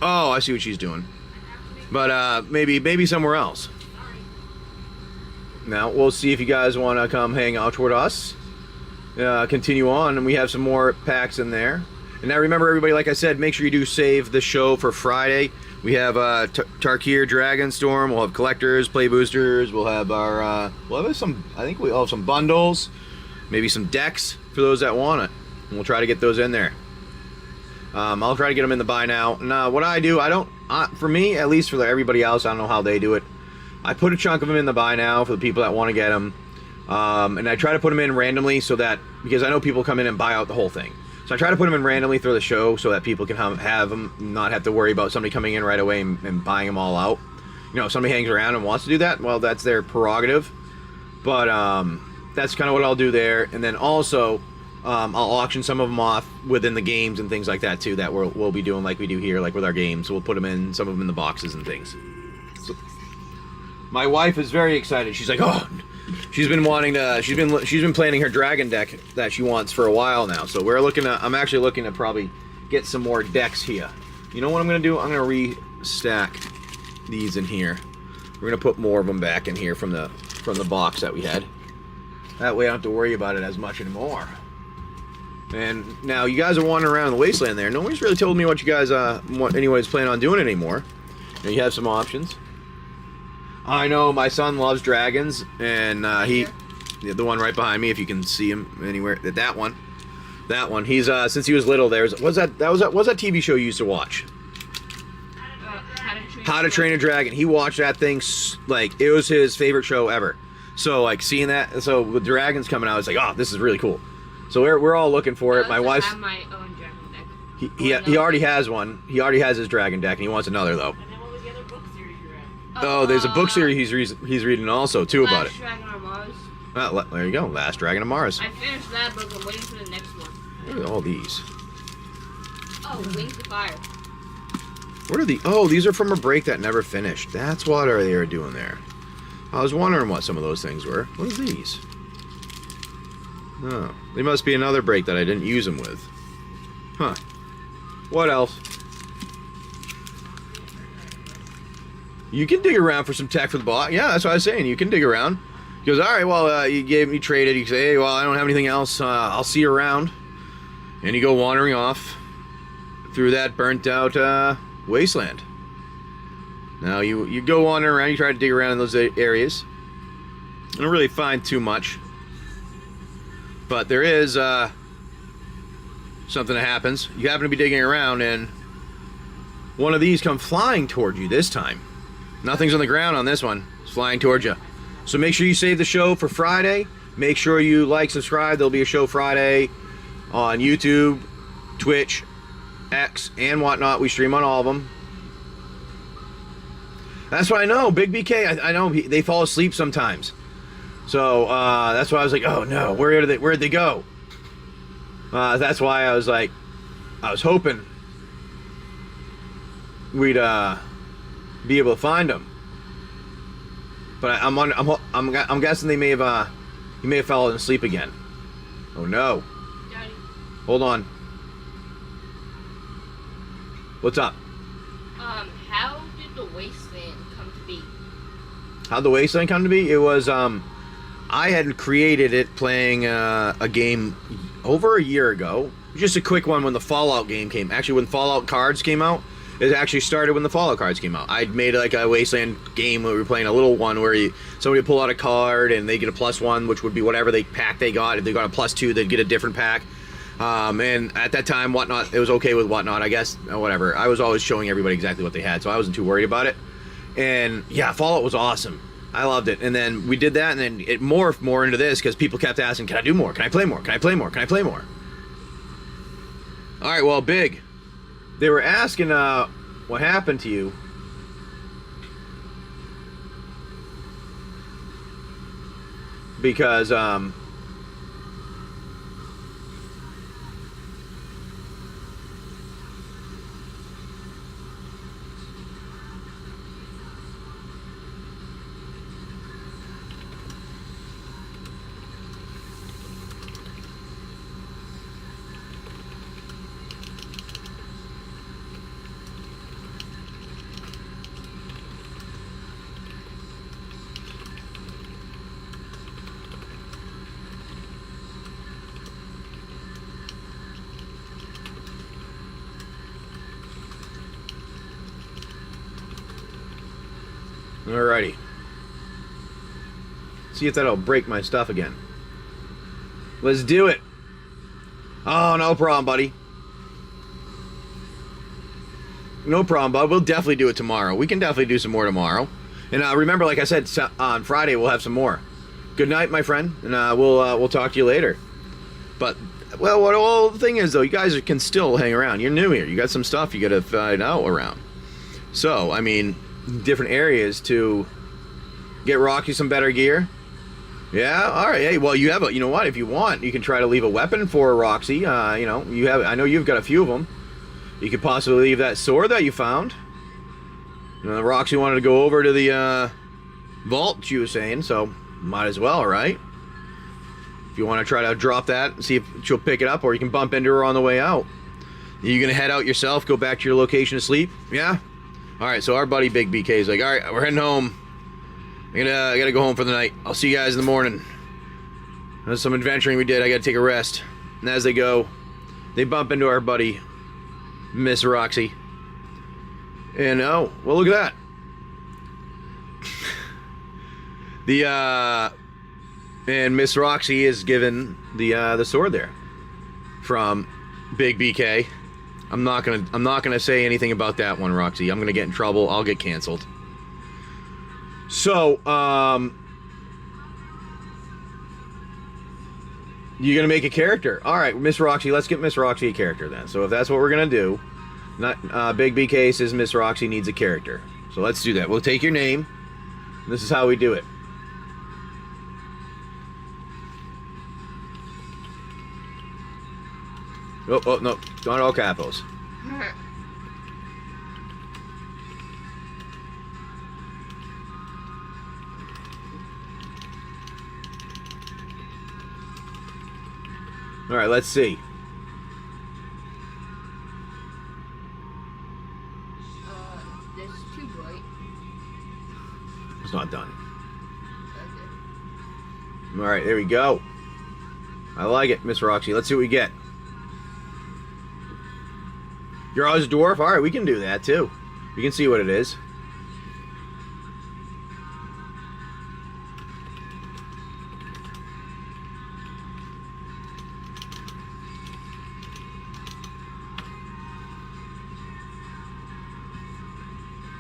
Oh, I see what she's doing. But maybe somewhere else. Now we'll see if you guys want to come hang out toward us. Continue on, and we have some more packs in there. And now remember, everybody, like I said, make sure you do save the show for Friday. We have Tarkir Dragonstorm. We'll have collectors, play boosters. We'll have our we'll have some. I think we'll have some bundles, maybe some decks for those that want it, and we'll try to get those in there. I'll try to get them in the buy now. Now, what I do, for me, at least for everybody else, I don't know how they do it. I put a chunk of them in the buy now for the people that want to get them, and I try to put them in randomly so that, because I know people come in and buy out the whole thing. So I try to put them in randomly through the show so that people can have them, not have to worry about somebody coming in right away and buying them all out. You know, if somebody hangs around and wants to do that, well, that's their prerogative. But that's kind of what I'll do there. And then also, I'll auction some of them off within the games and things like that too, that we'll be doing like we do here, like with our games. So we'll put them in, some of them in the boxes and things. So, my wife is very excited. She's like, oh, she's been wanting to. She's been planning her dragon deck that she wants for a while now. So I'm actually looking to probably get some more decks here. You know what I'm gonna do? I'm gonna restack these in here. We're gonna put more of them back in here from the box that we had. That way I don't have to worry about it as much anymore. And now you guys are wandering around the wasteland there. Nobody's really told me what you guys anyways plan on doing anymore. Now you have some options. I know my son loves dragons, and the one right behind me, if you can see him anywhere, that one. He's since he was little. What's that TV show you used to watch? How to Train a Dragon. He watched that thing like it was his favorite show ever. So like seeing that, so with dragons coming out, it's like, oh, this is really cool. So we're all looking for it. My wife's. I have my own dragon deck. He already has one. He already has his dragon deck, and he wants another though. And then what was the other book series you read? Oh, there's a book series he's reading also too about it. Last Dragon on Mars. There you go, Last Dragon of Mars. I finished that book. I'm waiting for the next one. What are all these? Oh, Wings of Fire. What are the? Oh, these are from a break that never finished. That's what they were doing there. I was wondering what some of those things were. What are these? Oh, they must be another break that I didn't use them with. Huh. What else? You can dig around for some tech for the bot. Yeah, that's what I was saying. You can dig around. He goes, all right, well, you traded. You say, hey, well, I don't have anything else. I'll see you around. And you go wandering off through that burnt out wasteland. Now you go wandering around. You try to dig around in those areas. You don't really find too much. But there is something that happens. You happen to be digging around, and one of these come flying toward you this time. Nothing's on the ground on this one. It's flying towards you. So make sure you save the show for Friday. Make sure you like, subscribe. There'll be a show Friday on YouTube, Twitch, X, and whatnot. We stream on all of them. That's what I know. Big BK, I know they fall asleep sometimes. So that's why I was like, oh no, where'd they go? That's why I was like, I was hoping we'd be able to find them. But I'm guessing they may have he may have fallen asleep again. Oh no. Daddy. Hold on. What's up? How did the Wasteland come to be? How'd the Wasteland come to be? It was I had created it playing a game over a year ago. Just a quick one when the Fallout game came. Actually, when Fallout cards came out, it actually started when the Fallout cards came out. I'd made like a Wasteland game where we were playing a little one where somebody would pull out a card and they get a +1, which would be whatever pack they got. If they got a +2, they'd get a different pack. And at that time, Whatnot, it was okay with Whatnot, I guess, whatever. I was always showing everybody exactly what they had, so I wasn't too worried about it. And yeah, Fallout was awesome. I loved it. And then we did that, and then it morphed more into this because people kept asking, can I do more? Can I play more? Can I play more? Can I play more? All right, well, Big. They were asking what happened to you. Because, alrighty. See if that'll break my stuff again. Let's do it. Oh, no problem, buddy. No problem, bud. We'll definitely do it tomorrow. We can definitely do some more tomorrow. And remember, like I said, on Friday we'll have some more. Good night, my friend, and we'll talk to you later. But well, the thing is, though, you guys can still hang around. You're new here. You got some stuff you got to find out around. So, I mean, different areas to get Rocky some better gear. Yeah, all right. Hey, well, you have you know what? If you want, you can try to leave a weapon for Roxy. You know, I know you've got a few of them. You could possibly leave that sword that you found. You know, Roxy wanted to go over to the vault, she was saying, so might as well, right? If you want to try to drop that and see if she'll pick it up, or you can bump into her on the way out. Are you gonna head out yourself, go back to your location to sleep? Yeah? Alright, so our buddy Big BK is like, alright, we're heading home. I gotta go home for the night. I'll see you guys in the morning. There's some adventuring we did. I gotta take a rest. And as they go, they bump into our buddy, Miss Roxy. And oh, well, look at that. And Miss Roxy is given the sword there from Big BK. I'm not gonna say anything about that one, Roxy. I'm gonna get in trouble. I'll get canceled. So, you're gonna make a character. All right, Miss Roxy. Let's get Miss Roxy a character then. So if that's what we're gonna do, not Big BK says Miss Roxy needs a character. So let's do that. We'll take your name. This is how we do it. Oh, no. Not all capitals. All right, let's see. That's too bright. It's not done. Okay. All right, there we go. I like it, Miss Roxy. Let's see what we get. You're always a dwarf? All right, we can do that, too. We can see what it is.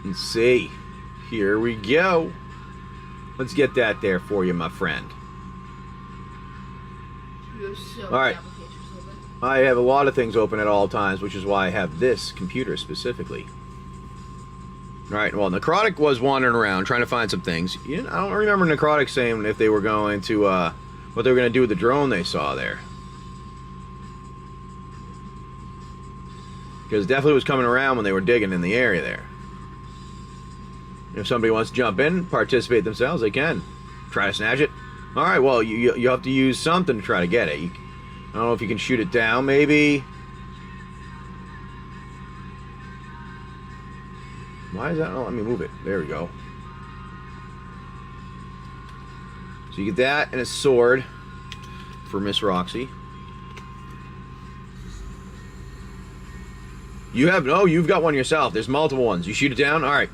Let's see. Here we go. Let's get that there for you, my friend. You're so All right. I have a lot of things open at all times, which is why I have this computer specifically. All right, well, Necrotic was wandering around trying to find some things. I don't remember Necrotic saying if they were going to, what they were going to do with the drone they saw there. Because it definitely was coming around when they were digging in the area there. If somebody wants to jump in, participate themselves, they can. Try to snatch it. All right, well, you have to use something to try to get it. I don't know if you can shoot it down, maybe. Why is that? Oh, let me move it. There we go. So you get that and a sword for Miss Roxy. You have, no, you've got one yourself. There's multiple ones. You shoot it down? All right.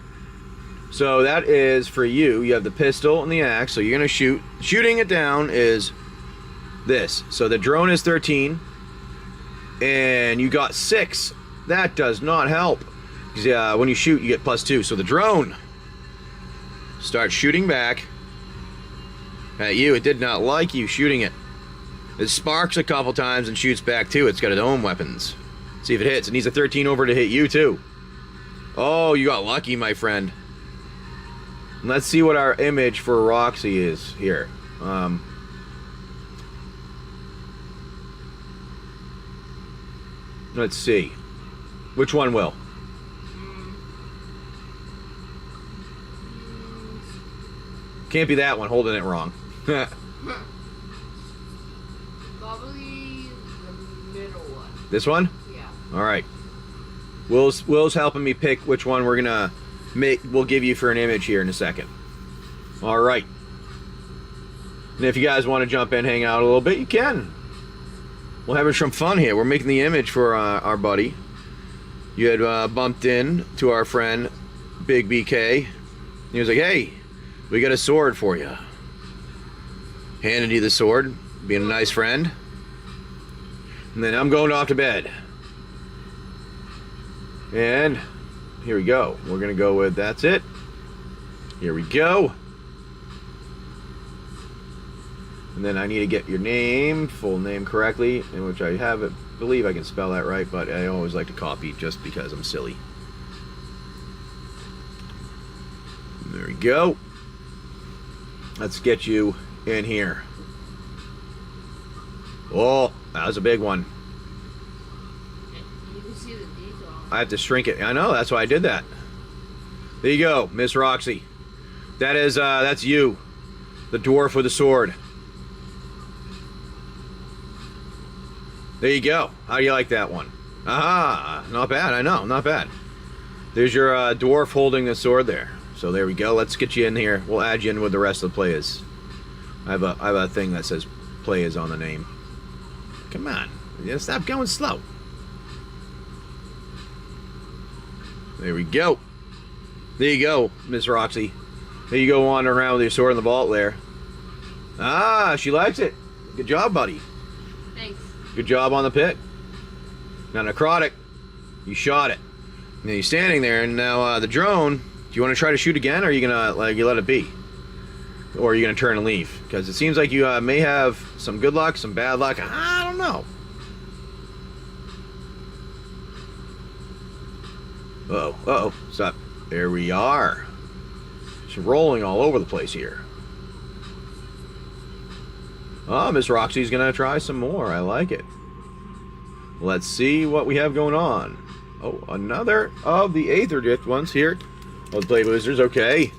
So that is for you. You have the pistol and the axe, so you're going to shoot. Shooting it down is this. So the drone is 13, and you got 6. That does not help. Because when you shoot, you get +2. So the drone starts shooting back at you. It did not like you shooting it. It sparks a couple times and shoots back too. It's got its own weapons. See if it hits. It needs a 13 over to hit you too. Oh, you got lucky, my friend. Let's see what our image for Roxy is here. Let's see. Which one will? Can't be that one, holding it wrong. Probably the middle one. This one? Yeah. Alright. Will's helping me pick which one we're gonna we'll give you for an image here in a second. Alright. And if you guys want to jump in, hang out a little bit, you can. We're having some fun here. We're making the image for our buddy. You had bumped in to our friend, Big BK. He was like, hey, we got a sword for you. Handed you the sword, being a nice friend. And then I'm going off to bed. And here we go. We're going to go with, that's it. Here we go. And then I need to get your name, full name correctly, in which I have it. Believe I can spell that right, but I always like to copy just because I'm silly. There we go. Let's get you in here. Oh, that was a big one. You can see the detail. I have to shrink it. I know, that's why I did that. There you go, Miss Roxy. That is, that's you. The dwarf with the sword. There you go. How do you like that one? Aha! Not bad, I know, not bad. There's your dwarf holding the sword there. So there we go. Let's get you in here. We'll add you in with the rest of the players. I have a thing that says players on the name. Come on. Stop going slow. There we go. There you go, Miss Roxy. There you go wandering around with your sword in the vault there. Ah, she likes it. Good job, buddy. Thanks. Good job on the pick. Now, Necrotic, you shot it. Now you're standing there, and now the drone, do you want to try to shoot again, or are you going to you let it be? Or are you going to turn and leave? Because it seems like you may have some good luck, some bad luck. I don't know. Uh-oh. Uh-oh. Stop. There we are. It's rolling all over the place here. Oh, Miss Roxy's gonna try some more. I like it. Let's see what we have going on. Oh, another of the Aether Drift ones here. Oh, the Blade Wizards, okay.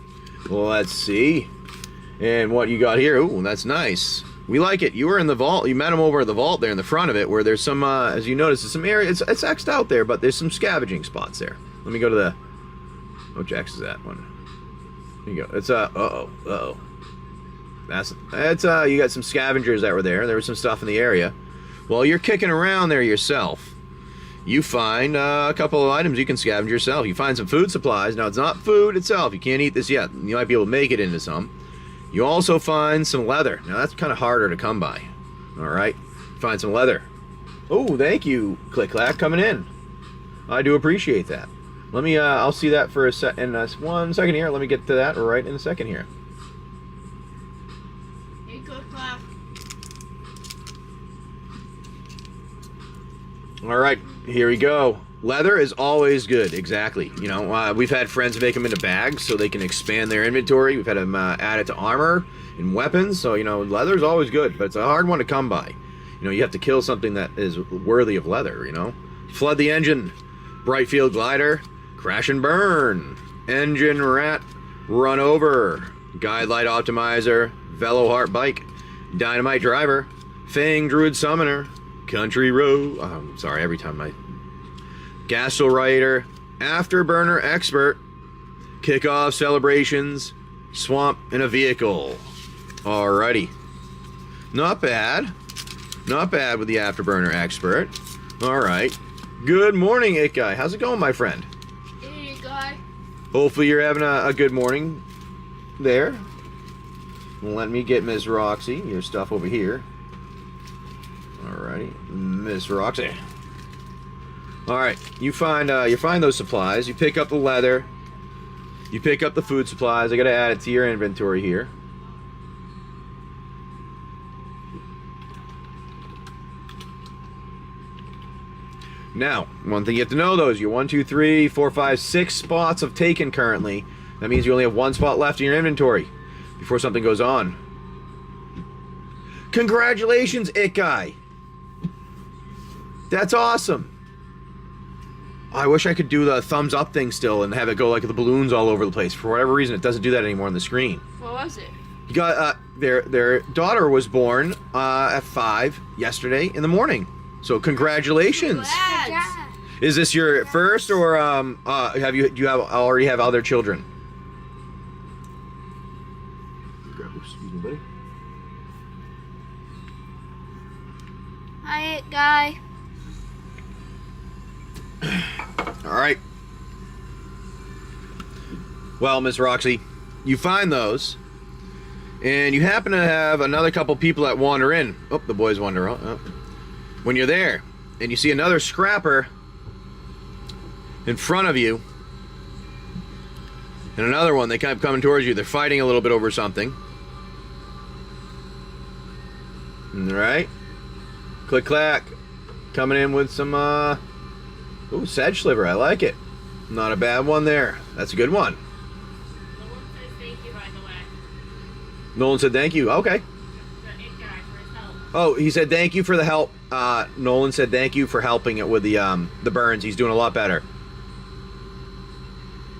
Let's see. And what you got here. Ooh, that's nice. We like it. You were in the vault. You met him over at the vault there in the front of it, where there's some, as you notice, there's some area. It's X'd out there, but there's some scavenging spots there. Let me go to the... Which X is that one? Here you go. It's, uh-oh. That's, you got some scavengers that were there. There was some stuff in the area. Well, you're kicking around there yourself. You find a couple of items you can scavenge yourself. You find some food supplies. Now, it's not food itself. You can't eat this yet. You might be able to make it into some. You also find some leather. Now, that's kind of harder to come by. All right. Find some leather. Oh, thank you, Click Clack, coming in. I do appreciate that. Let me, I'll see that for in 1 second here. Let me get to that right in a second here. Hey, Click Clack. All right, here we go. Leather is always good, exactly. You know, we've had friends make them into bags so they can expand their inventory. We've had them add it to armor and weapons. So, you know, leather is always good, but it's a hard one to come by. You know, you have to kill something that is worthy of leather, you know. Flood the engine. Brightfield glider. Crash and burn. Engine rat. Run over. Guide light optimizer. Velo heart bike. Dynamite driver. Fang druid summoner. Country road. Sorry, every time I... Gasol Rider, Afterburner Expert, Kickoff Celebrations, Swamp in a Vehicle. Alrighty. Not bad. Not bad with the Afterburner Expert. Alright. Good morning, It Guy. How's it going, my friend? Hey, Guy. Hopefully you're having a good morning there. Let me get Miss Roxy, your stuff over here. Alrighty. Miss Roxy. Alright, you find those supplies, you pick up the leather, you pick up the food supplies. I gotta add it to your inventory here. Now, one thing you have to know though is your 1, 2, 3, 4, 5, 6 spots have taken currently. That means you only have 1 spot left in your inventory before something goes on. Congratulations, It Guy! That's awesome! I wish I could do the thumbs up thing still and have it go like the balloons all over the place. For whatever reason, it doesn't do that anymore on the screen. What was it? You got their daughter was born at 5 yesterday in the morning. So congratulations! Congrats. Is this your first, or do you already have other children? Excuse me, buddy. Hi, It Guy. All right. Well, Miss Roxy, you find those, and you happen to have another couple people that wander in. Oh, the boys wander out. Oh. When you're there, and you see another scrapper in front of you, and another one, they kind of coming towards you. They're fighting a little bit over something. All right. Click clack, coming in with some ooh, Sedge Sliver, I like it. Not a bad one there. That's a good one. Nolan says thank you, by the way. Nolan said thank you. Okay. The It Guy for his help. Oh, he said thank you for the help. Nolan said thank you for helping it with the burns. He's doing a lot better.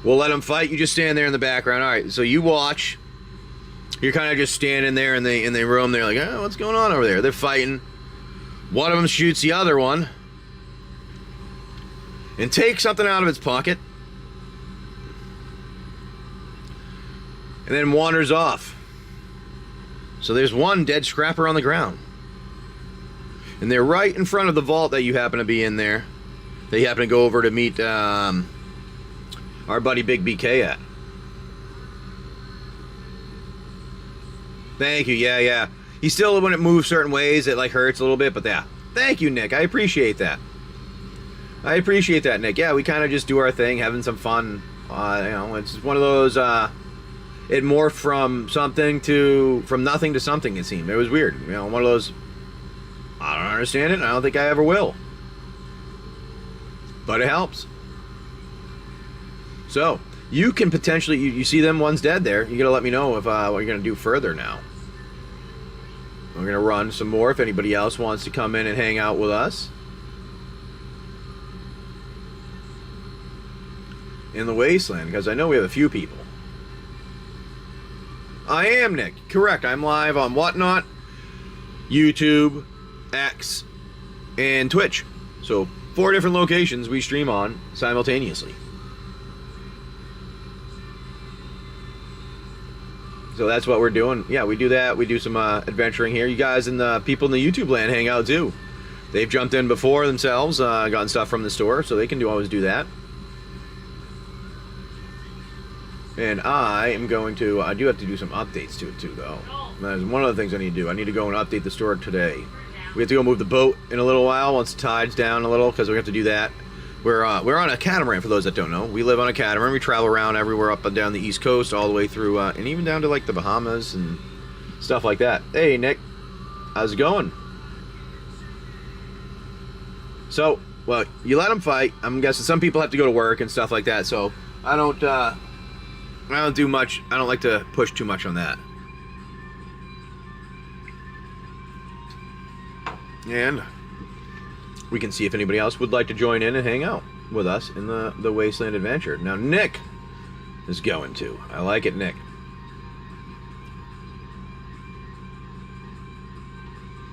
We'll let him fight. You just stand there in the background. All right, so you watch. You're kind of just standing there in the room. They're like, oh, what's going on over there? They're fighting. One of them shoots the other one and takes something out of its pocket and then wanders off. So there's one dead scrapper on the ground. And they're right in front of the vault that you happen to be in there. They happen to go over to meet our buddy Big BK at. Thank you, yeah. He still, when it moves certain ways, it like hurts a little bit, but yeah. Thank you, Nick. I appreciate that. I appreciate that, Nick. Yeah, we kind of just do our thing, having some fun. You know, it's one of those, it morphed from nothing to something, it seemed. It was weird. You know, one of those, I don't understand it, and I don't think I ever will. But it helps. So, you can potentially, you see them, one's dead there. You gotta let me know if what you're gonna do further now. We're gonna run some more if anybody else wants to come in and hang out with us in the Wasteland, because I know we have a few people. I am Nick, correct. I'm live on Whatnot, YouTube, X, and Twitch. So 4 different locations we stream on simultaneously. So that's what we're doing. Yeah, we do that. We do some adventuring here. You guys and the people in the YouTube land hang out too. They've jumped in before themselves, gotten stuff from the store, so they can always do that. And I am going to, I do have to do some updates to it too, though. That's one of the things I need to do. I need to go and update the store today. We have to go move the boat in a little while once the tide's down a little, because we have to do that. We're on a catamaran, for those that don't know. We live on a catamaran. We travel around everywhere up and down the East Coast, all the way through, and even down to like the Bahamas and stuff like that. Hey, Nick, how's it going? So, well, you let them fight. I'm guessing some people have to go to work and stuff like that. So I don't do much. I don't like to push too much on that. And we can see if anybody else would like to join in and hang out with us in the Wasteland adventure. Now Nick is going to. I like it, Nick.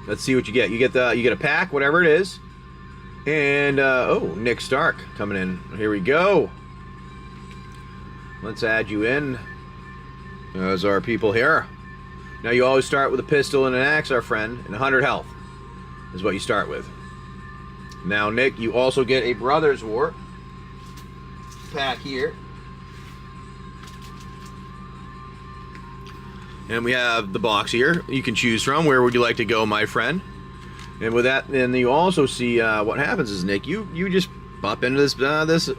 Let's see what you get. You get a pack, whatever it is. And oh, Nick Stark coming in. Here we go. Let's add you in. Those are our people here. Now you always start with a pistol and an axe, our friend, and 100 health is what you start with. Now, Nick, you also get a Brothers War pack here. And we have the box here you can choose from. Where would you like to go, my friend? And with that, then you also see what happens is, Nick, you just pop into this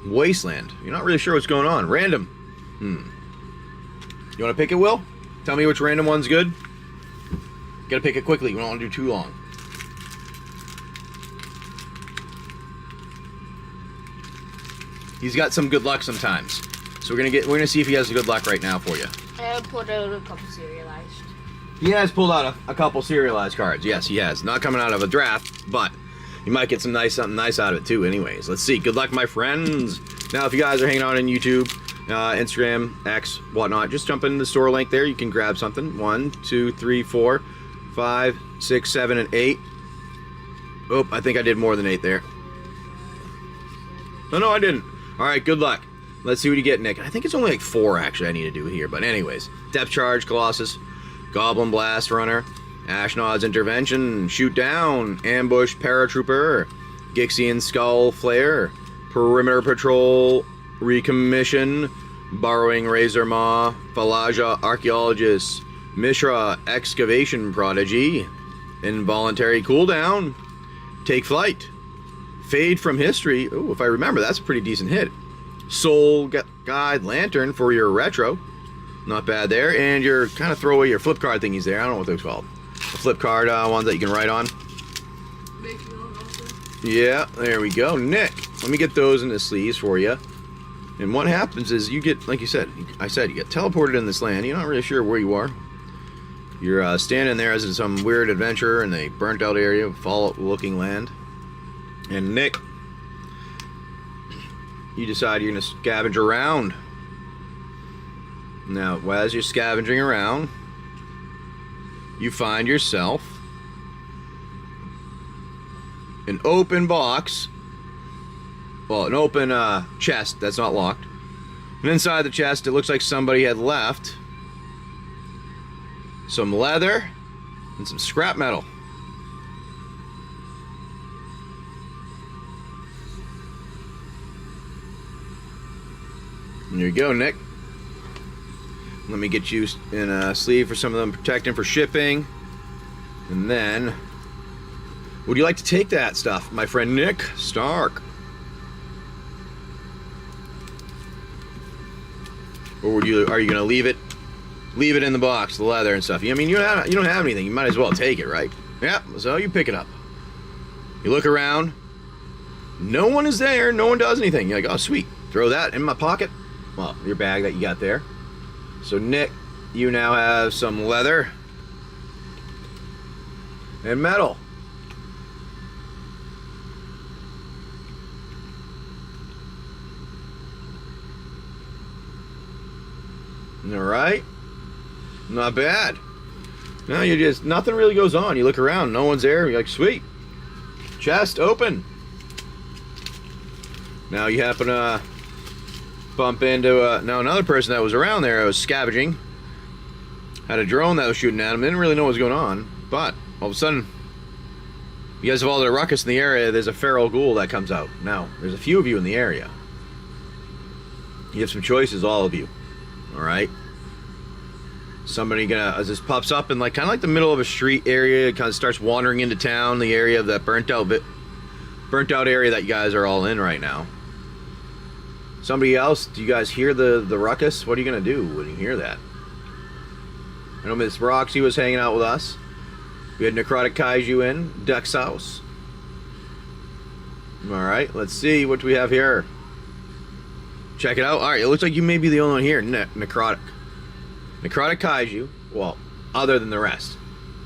Wasteland. You're not really sure what's going on. Random. You want to pick it, Will? Tell me which random one's good. You gotta pick it quickly. We don't want to do too long. He's got some good luck sometimes. So we're gonna see if he has good luck right now for you. I pulled out a couple serialized. He has pulled out a couple serialized cards. Yes, he has. Not coming out of a draft, but you might get something nice out of it too. Anyways, let's see. Good luck, my friends. Now, if you guys are hanging out on YouTube, Instagram, X, whatnot, just jump in the store link there. You can grab something. 1, 2, 3, 4, 5, 6, 7, and 8. Oh, I think I did more than 8 there. No, I didn't. All right, good luck. Let's see what you get, Nick. I think it's only like 4 actually I need to do here. But anyways, Depth Charge, Colossus, Goblin Blast Runner, Ashnod's Intervention, Shoot Down, Ambush Paratrooper, Gixian Skull Flare, Perimeter Patrol, Recommission, Borrowing Razor Maw, Falaja Archaeologist, Mishra Excavation Prodigy, Involuntary Cooldown, Take Flight, Fade from History. Ooh, if I remember, that's a pretty decent hit. Soul Guide Lantern for your retro. Not bad there. And your kind of throw away your flip card thingies there. I don't know what those called. The flip card ones that you can write on. Yeah, there we go. Nick, let me get those in the sleeves for you. And what happens is you get, like you said, you get teleported in this land. You're not really sure where you are. You're standing there as in some weird adventure in a burnt out area, fallout looking land. And Nick, you decide you're going to scavenge around. Now, as you're scavenging around, you find yourself an open box. Well, an open chest that's not locked. And inside the chest, it looks like somebody had left some leather and some scrap metal. And there you go, Nick. Let me get you in a sleeve for some of them, protecting for shipping. And then, would you like to take that stuff, my friend Nick Stark? Or are you going to leave it in the box, the leather and stuff? I mean, you don't have anything. You might as well take it, right? Yeah, so you pick it up. You look around. No one is there. No one does anything. You're like, oh, sweet. throw that in my pocket. Well, your bag that you got there. So Nick, you now have some leather and metal. All right, not bad. Now you just, nothing really goes on. You look around, no one's there. You're like, sweet. Chest open. Now you happen to bump into now another person that was around there. Was scavenging. Had a drone that was shooting at him. Didn't really know what was going on, but all of a sudden, you guys have all the ruckus in the area. There's a feral ghoul that comes out. Now there's a few of you in the area. You have some choices, all of you. All right. Somebody gonna, as this pops up in like kind of like the middle of a street area, it kind of starts wandering into town, the area of that burnt out area that you guys are all in right now. Somebody else, do you guys hear the ruckus? What are you gonna do when you hear that? I know Miss Roxy was hanging out with us. We had Necrotic Kaiju in Deck's house. All right, let's see what we have here. Check it out. All right, it looks like you may be the only one here. Necrotic Kaiju. Well, other than the rest.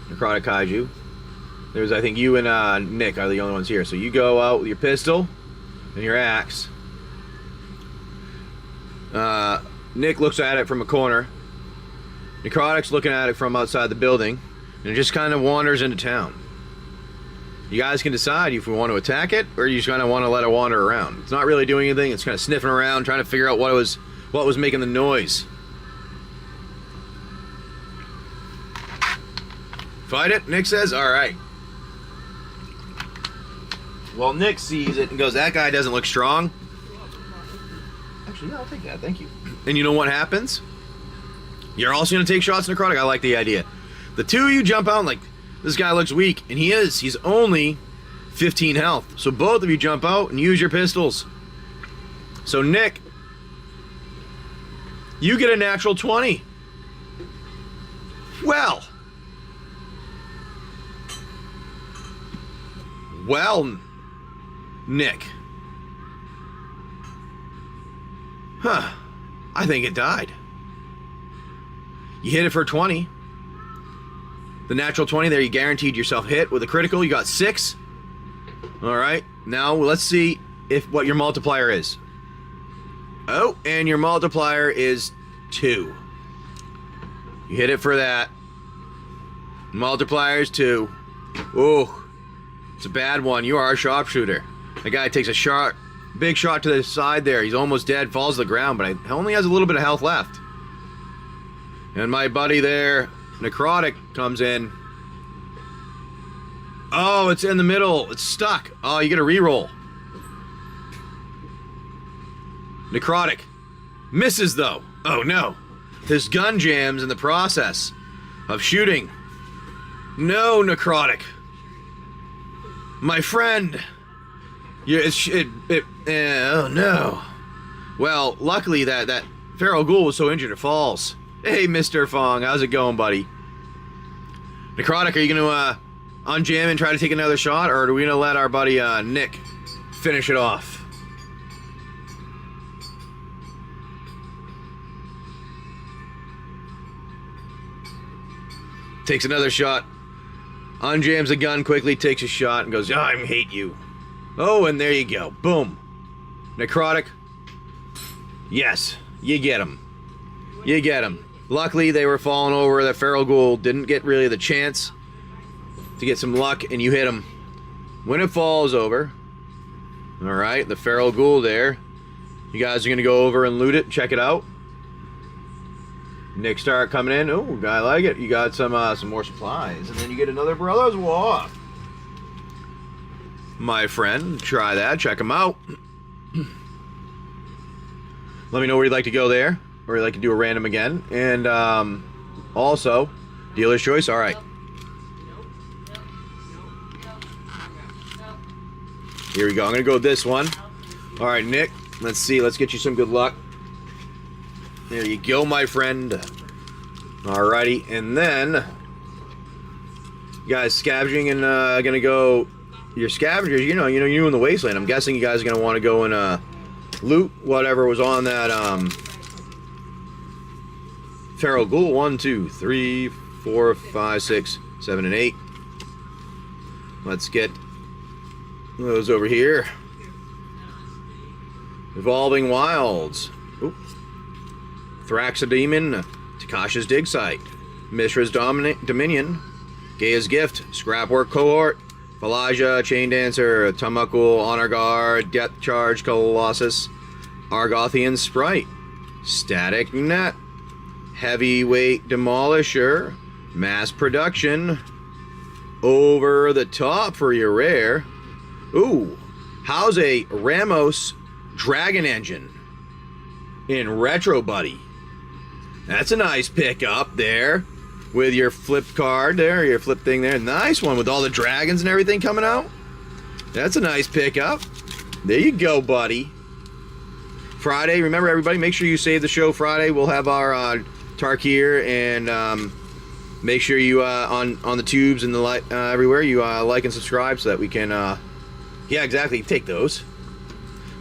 Necrotic Kaiju. There's, I think, you and Nick are the only ones here. So you go out with your pistol and your axe. Nick looks at it from a corner. Necrotic's looking at it from outside the building. And it just kind of wanders into town. You guys can decide if we want to attack it or you just kind of want to let it wander around. It's not really doing anything. It's kind of sniffing around, trying to figure out what was making the noise. Fight it, Nick says. All right. Well, Nick sees it and goes, that guy doesn't look strong. Actually, yeah, I'll take that. Thank you. And you know what happens? You're also going to take shots, Necrotic. I like the idea. The two of you jump out and like, this guy looks weak, and he is. He's only 15 health. So both of you jump out and use your pistols. So Nick, you get a natural 20. Well, Nick. Huh. I think it died. You hit it for 20. The natural 20 there, you guaranteed yourself hit. With a critical, you got 6. All right. Now, let's see what your multiplier is. Oh, and your multiplier is 2. You hit it for that. Multiplier is 2. Oh, it's a bad one. You are a sharpshooter. The guy takes a shot, big shot to the side there. He's almost dead, falls to the ground, but he only has a little bit of health left. And my buddy there, Necrotic, comes in. Oh, it's in the middle. It's stuck. Oh, you get a reroll. Necrotic misses, though. Oh, no. His gun jams in the process of shooting. No, Necrotic. My friend. Oh, no. Well, luckily that feral ghoul was so injured it falls. Hey, Mr. Fong, how's it going, buddy? Necrotic, are you going to unjam and try to take another shot, or are we going to let our buddy Nick finish it off? Takes another shot. Unjams the gun quickly, takes a shot, and goes, I hate you. Oh, and there you go. Boom. Necrotic. Yes, you get him. You get him. Luckily, they were falling over. The feral ghoul didn't get really the chance to get some luck, and you hit him. When it falls over, all right, the feral ghoul there, you guys are going to go over and loot it, check it out. Nick start coming in. Oh, I like it. You got some more supplies, and then you get another Brothers War. My friend, try that. Check them out. Let me know where you'd like to go there, or you'd like to do a random again. And also, dealer's choice. All right. Here we go. I'm going to go with this one. All right, Nick. Let's see. Let's get you some good luck. There you go, my friend. Alrighty. And then, you guys scavenging and going to go... Your scavengers, you know, you in the Wasteland. I'm guessing you guys are going to want to go and loot whatever was on that feral ghoul. 1, 2, 3, 4, 5, 6, 7, and 8. Let's get those over here. Evolving Wilds. Oop. Thraxodemon, Takasha's Dig Site, Mishra's Dominion, Gaia's Gift, Scrapwork Cohort, Falaja, Chain Dancer, Tumakul, Honor Guard, Depth Charge Colossus, Argothian Sprite, Static Net, Heavyweight Demolisher, Mass Production, Over the Top for your rare. Ooh, how's a Ramos Dragon Engine in Retro Buddy? That's a nice pickup there with your flip card there, your flip thing there. Nice one with all the dragons and everything coming out. That's a nice pickup. There you go, buddy. Friday, remember everybody, make sure you save the show Friday. We'll have our Tarkir, and make sure you on the tubes and the everywhere you like and subscribe so that we can yeah, exactly, take those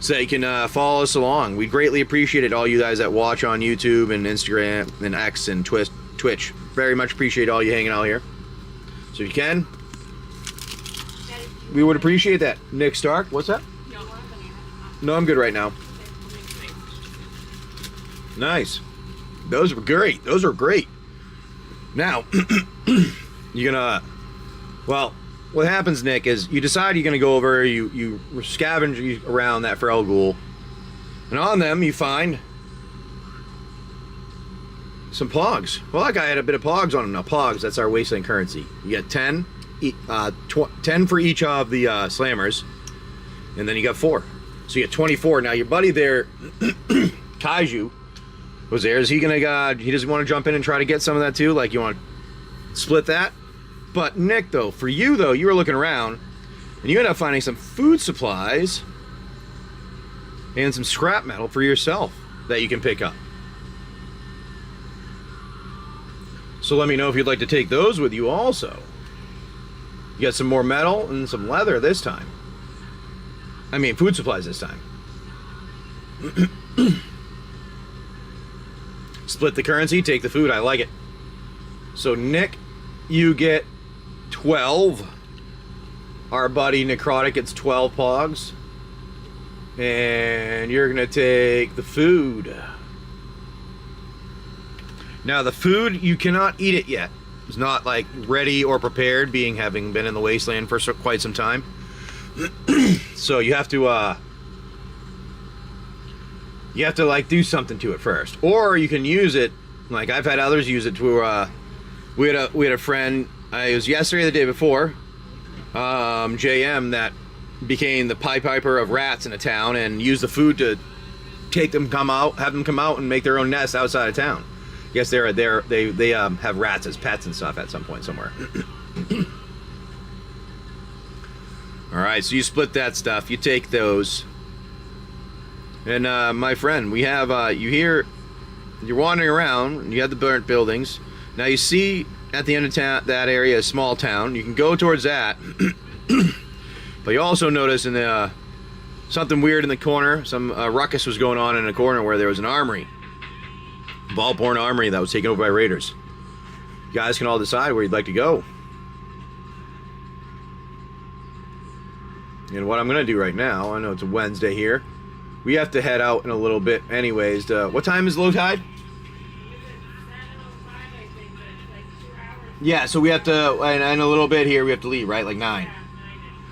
so you can follow us along. We greatly appreciate it, all you guys that watch on YouTube and Instagram and X and Twitch. Very much appreciate all you hanging out here. So if you can, we would appreciate that. Nick Stark, what's that? No, I'm good right now. Nice. Those were great. Those are great. Now, you're gonna, well, what happens, Nick, is you decide you're gonna go over, you scavenge around that feral ghoul, and on them you find some pogs. Well, that guy had a bit of pogs on him. Now, pogs, that's our Wasteland currency. You get 10, 10 for each of the slammers, and then you got 4. So you get 24. Now, your buddy there, Kaiju, was there. Is he gonna, he doesn't want to jump in and try to get some of that too? Like, you want to split that? But, Nick, though, for you, though, you were looking around, and you end up finding some food supplies and some scrap metal for yourself that you can pick up. So let me know if you'd like to take those with you also. You got some more metal and some leather this time. I mean, food supplies this time. Split the currency, take the food. I like it. So, Nick, you get 12. Our buddy Necrotic gets 12 pogs. And you're going to take the food. Now, the food, you cannot eat it yet. It's not, like, ready or prepared, having been in the Wasteland for quite some time. So you have to, like, do something to it first. Or you can use it, like I've had others use it to, we had a friend, it was yesterday or the day before, JM, that became the Pied Piper of rats in a town and used the food to have them come out and make their own nest outside of town. Yes, they have rats as pets and stuff at some point somewhere. All right, so you split that stuff. You take those. And my friend, we have you here. You're wandering around. And you have the burnt buildings. Now you see at the end of that area a small town. You can go towards that. But you also notice in the something weird in the corner. Some ruckus was going on in a corner where there was an armory. Ballborn armory that was taken over by raiders. You guys can all decide where you'd like to go. And what I'm going to do right now, I know it's a Wednesday here. We have to head out in a little bit anyways. What time is low tide? Yeah, so we have to, in a little bit here, we have to leave, right? Like 9.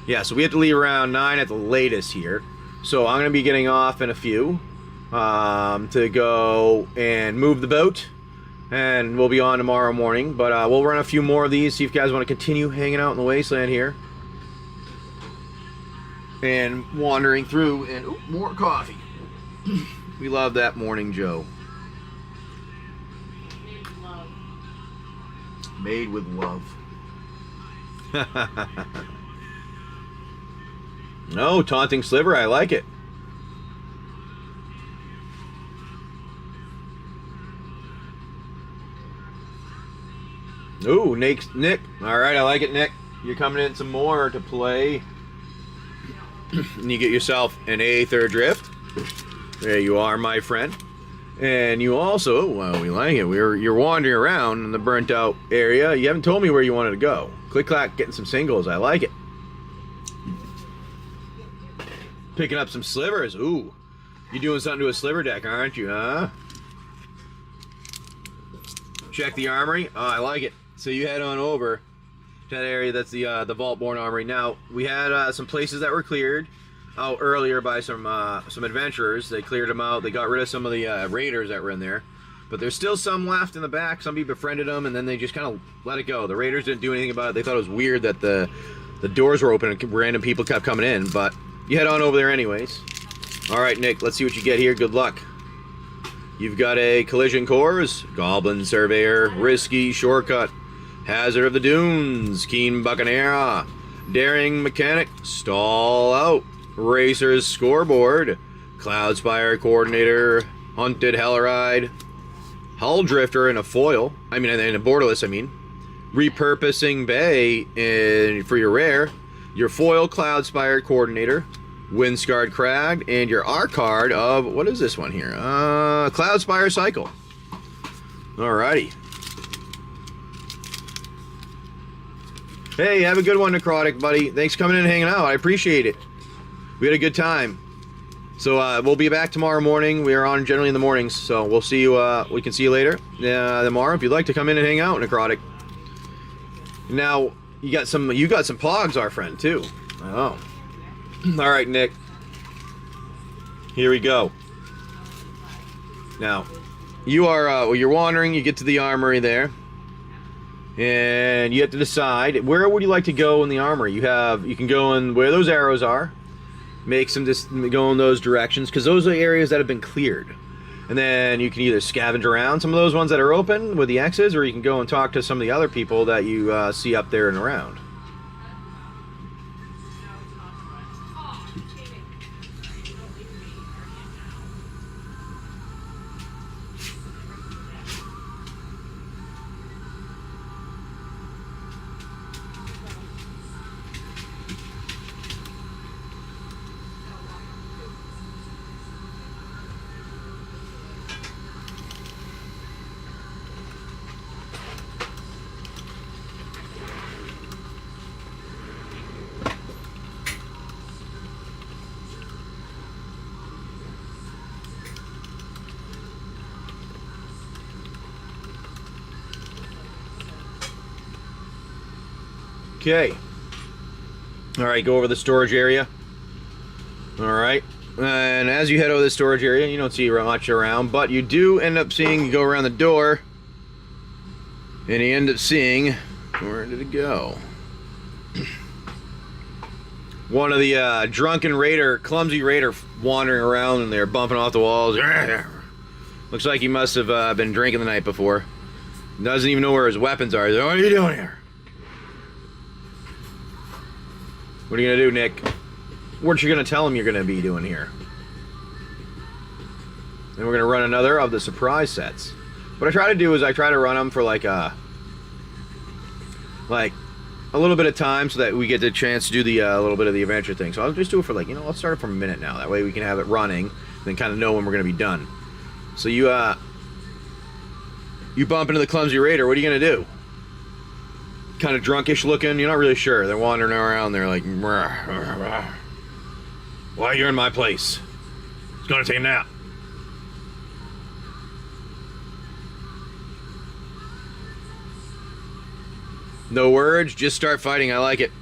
Yeah, so we have to leave around 9 at the latest here. So I'm going to be getting off in a few. To go and move the boat, and we'll be on tomorrow morning, but we'll run a few more of these, see if you guys want to continue hanging out in the Wasteland here and wandering through. And ooh, more coffee. We love that Morning Joe. Made with love. No, Taunting Sliver, I like it. Ooh, Nick. All right, I like it, Nick. You're coming in some more to play. And you get yourself an Aether Drift. There you are, my friend. And you also, well, we like it. You're wandering around in the burnt out area. You haven't told me where you wanted to go. Click clack, getting some singles. I like it. Picking up some slivers. Ooh, you doing something to a sliver deck, aren't you? Huh? Check the armory. Oh, I like it. So you head on over to that area. That's the Vaultborn Armory. Now we had some places that were cleared out earlier by some adventurers. They cleared them out. They got rid of some of the raiders that were in there, but there's still some left in the back. Somebody befriended them, and then they just kind of let it go. The raiders didn't do anything about it. They thought it was weird that the doors were open and random people kept coming in, but you head on over there anyways. All right, Nick, let's see what you get here. Good luck. You've got a Collision Course, Goblin Surveyor, Risky Shortcut, Hazard of the Dunes, Keen Buccaneer, Daring Mechanic, Stall Out, Racer's Scoreboard, Cloudspire Coordinator, Hunted Hellride, Hull Drifter and a foil. And a borderless, Repurposing Bay for your rare, your foil Cloudspire Coordinator, Windscarred Crag, and your R card of, what is this one here? Cloudspire Cycle. Alrighty. Hey, have a good one, Necrotic, buddy. Thanks for coming in and hanging out. I appreciate it. We had a good time. So we'll be back tomorrow morning. We are on generally in the mornings, so we'll see you. We can see you later tomorrow if you'd like to come in and hang out, Necrotic. Now you got some pogs, our friend, too. Oh. All right, Nick. Here we go. Now, you are you're wandering. You get to the armory there, and you have to decide where would you like to go in the armory. You can go in where those arrows are. Make some just go in those directions because those are areas that have been cleared, and then you can either scavenge around some of those ones that are open with the X's, or you can go and talk to some of the other people that you see up there and around. Okay. Alright, go over the storage area. Alright. And as you head over the storage area, you don't see much around, but you do end up seeing, you go around the door, and you end up seeing, where did it go? One of the drunken raider, clumsy raider wandering around in there, bumping off the walls. Looks like he must have been drinking the night before. Doesn't even know where his weapons are. He's like, what are you doing here? What are you gonna do, Nick? What you gonna tell him you're gonna be doing here? Then we're gonna run another of the surprise sets. What I try to do is I try to run them for like a little bit of time so that we get the chance to do the little bit of the adventure thing. So I'll just do it for let's start it for a minute now. That way we can have it running, and then kind of know when we're gonna be done. So you bump into the clumsy raider. What are you gonna do? Kind of drunkish looking. You're not really sure. They're wandering around. They're like, why you're in my place? It's gonna take a nap. No words. Just start fighting. I like it.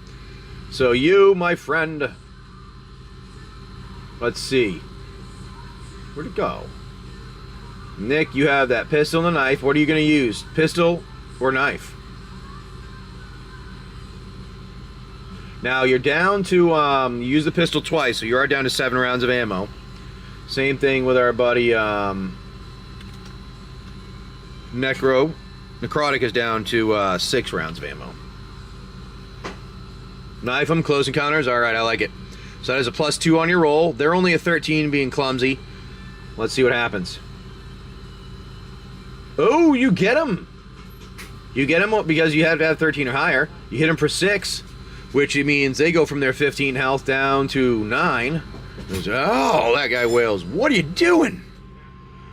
So you, my friend. Let's see. Where'd it go? Nick, you have that pistol and a knife. What are you gonna use? Pistol or knife? Now you're down to you use the pistol twice, so you are down to 7 rounds of ammo. Same thing with our buddy Necrotic is down to 6 rounds of ammo. Knife him, close encounters. All right, I like it. So that is a +2 on your roll. They're only a 13 being clumsy. Let's see what happens. Oh, you get him. You get him because you have to have 13 or higher. You hit him for 6. Which means they go from their 15 health down to 9. Oh, that guy wails. What are you doing?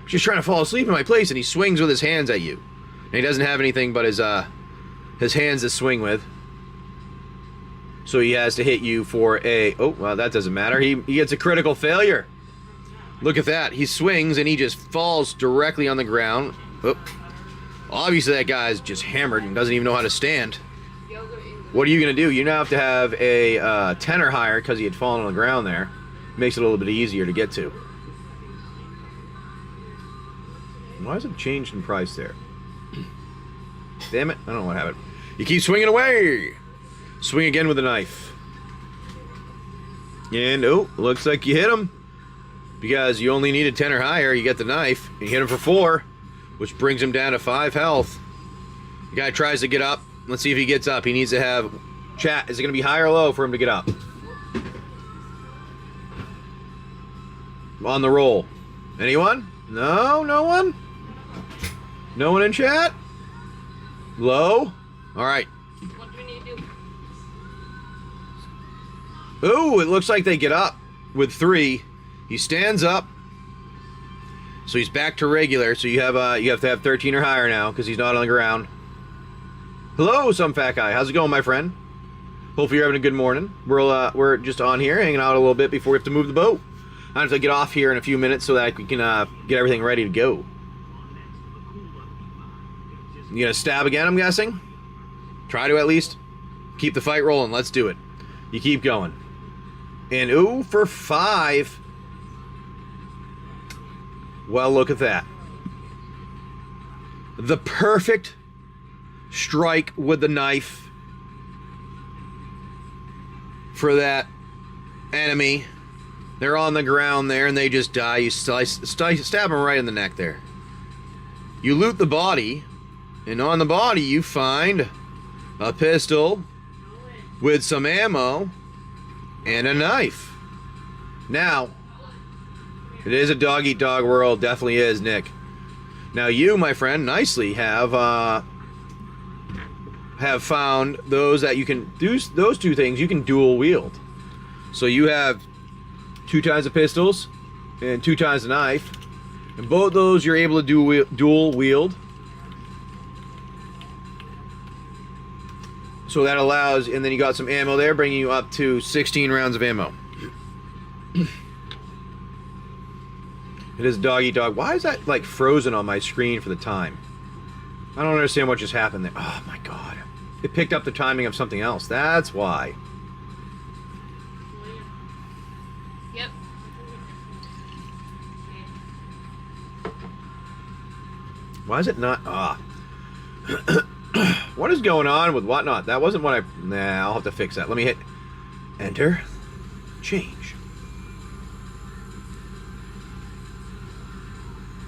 Just trying to fall asleep in my place, and he swings with his hands at you. And he doesn't have anything but his hands to swing with. So he has to hit you for a... Oh, well, that doesn't matter. He gets a critical failure. Look at that. He swings, and he just falls directly on the ground. Oh. Obviously, that guy's just hammered and doesn't even know how to stand. What are you going to do? You now have to have a 10 or higher because he had fallen on the ground there. Makes it a little bit easier to get to. Why is it changed in price there? Damn it. I don't know what happened. You keep swinging away. Swing again with a knife. And, oh, looks like you hit him. Because you only needed 10 or higher, you get the knife. You hit him for 4, which brings him down to 5 health. The guy tries to get up. Let's see if he gets up. He needs to have... Chat, is it going to be high or low for him to get up? On the roll. Anyone? No? No one? No one in chat? Low? Alright. What do we need to do? Ooh, it looks like they get up with 3. He stands up. So he's back to regular. So you have to have 13 or higher now because he's not on the ground. Hello, some fat guy. How's it going, my friend? Hopefully you're having a good morning. We're just on here hanging out a little bit before we have to move the boat. I have to get off here in a few minutes so that we can get everything ready to go. You gonna stab again, I'm guessing? Try to at least. Keep the fight rolling. Let's do it. You keep going. And ooh, for 5. Well, look at that. The perfect strike with the knife for that enemy. They're on the ground there and they just die. You stab them right in the neck there. You loot the body, and on the body you find a pistol with some ammo and a knife. Now, it is a dog-eat-dog world, definitely is, Nick. Now you, my friend, nicely have found those that you can do. Those 2 things you can dual wield. So you have 2 times the pistols and 2 times the knife, and both those you're able to dual wield. So that allows, and then you got some ammo there, bringing you up to 16 rounds of ammo. It is dog eat dog. Why is that like frozen on my screen for the time? I don't understand what just happened there. Oh my god. It picked up the timing of something else. That's why. Yep. Why is it not? Ah. What is going on with whatnot? That wasn't what I... Nah, I'll have to fix that. Let me hit enter. Change.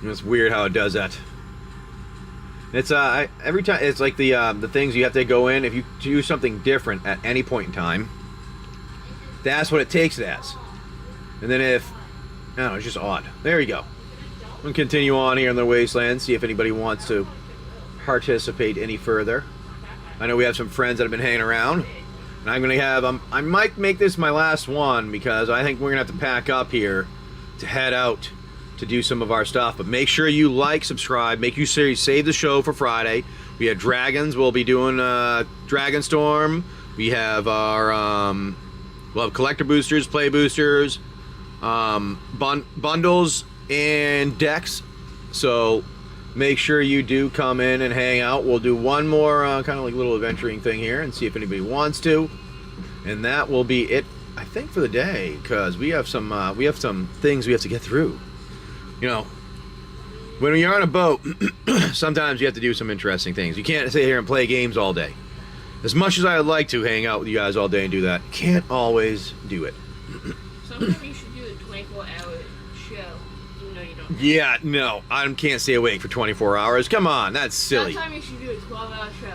It's weird how it does that. It's every time it's like the things you have to go in. If you do something different at any point in time, that's what it takes it as. And then if... I don't know, it's just odd. There you go. We'll continue on here in the Wasteland, see if anybody wants to participate any further. I know we have some friends that have been hanging around, and I'm gonna have I might make this my last one because I think we're gonna have to pack up here to head out to do some of our stuff. But make sure you like, subscribe, make you save the show for Friday. We have dragons. We'll be doing Dragon Storm. We have our we'll have collector boosters, play boosters, bundles, and decks. So make sure you do come in and hang out. We'll do one more kind of like little adventuring thing here and see if anybody wants to, and that will be it, I think, for the day, because we have some things we have to get through. You know, when you're on a boat, sometimes you have to do some interesting things. You can't sit here and play games all day. As much as I would like to hang out with you guys all day and do that, can't always do it. Sometimes you should do a 24-hour show, even though you don't. Yeah, no, I can't stay awake for 24 hours. Come on, that's silly. Sometimes you should do a 12-hour show.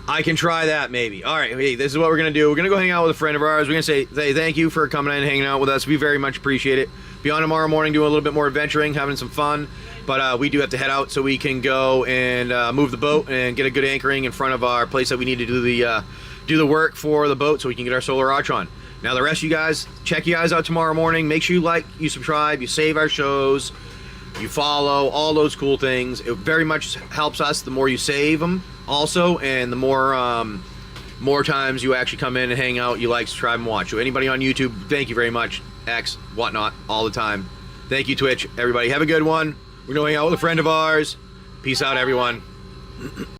I can try that, maybe. All right, hey, this is what we're going to do. We're going to go hang out with a friend of ours. We're going to say thank you for coming in and hanging out with us. We very much appreciate it. Be on tomorrow morning doing a little bit more adventuring, having some fun. But we do have to head out so we can go and move the boat and get a good anchoring in front of our place that we need to do the work for the boat so we can get our solar arch on. Now the rest of you guys, check you guys out tomorrow morning. Make sure you like, you subscribe, you save our shows, you follow, all those cool things. It very much helps us the more you save them also, and the more times you actually come in and hang out, you like, subscribe, and watch. So anybody on YouTube, thank you very much. X, whatnot, all the time. Thank you, Twitch. Everybody have a good one. We're going to hang out with a friend of ours. Peace out, everyone.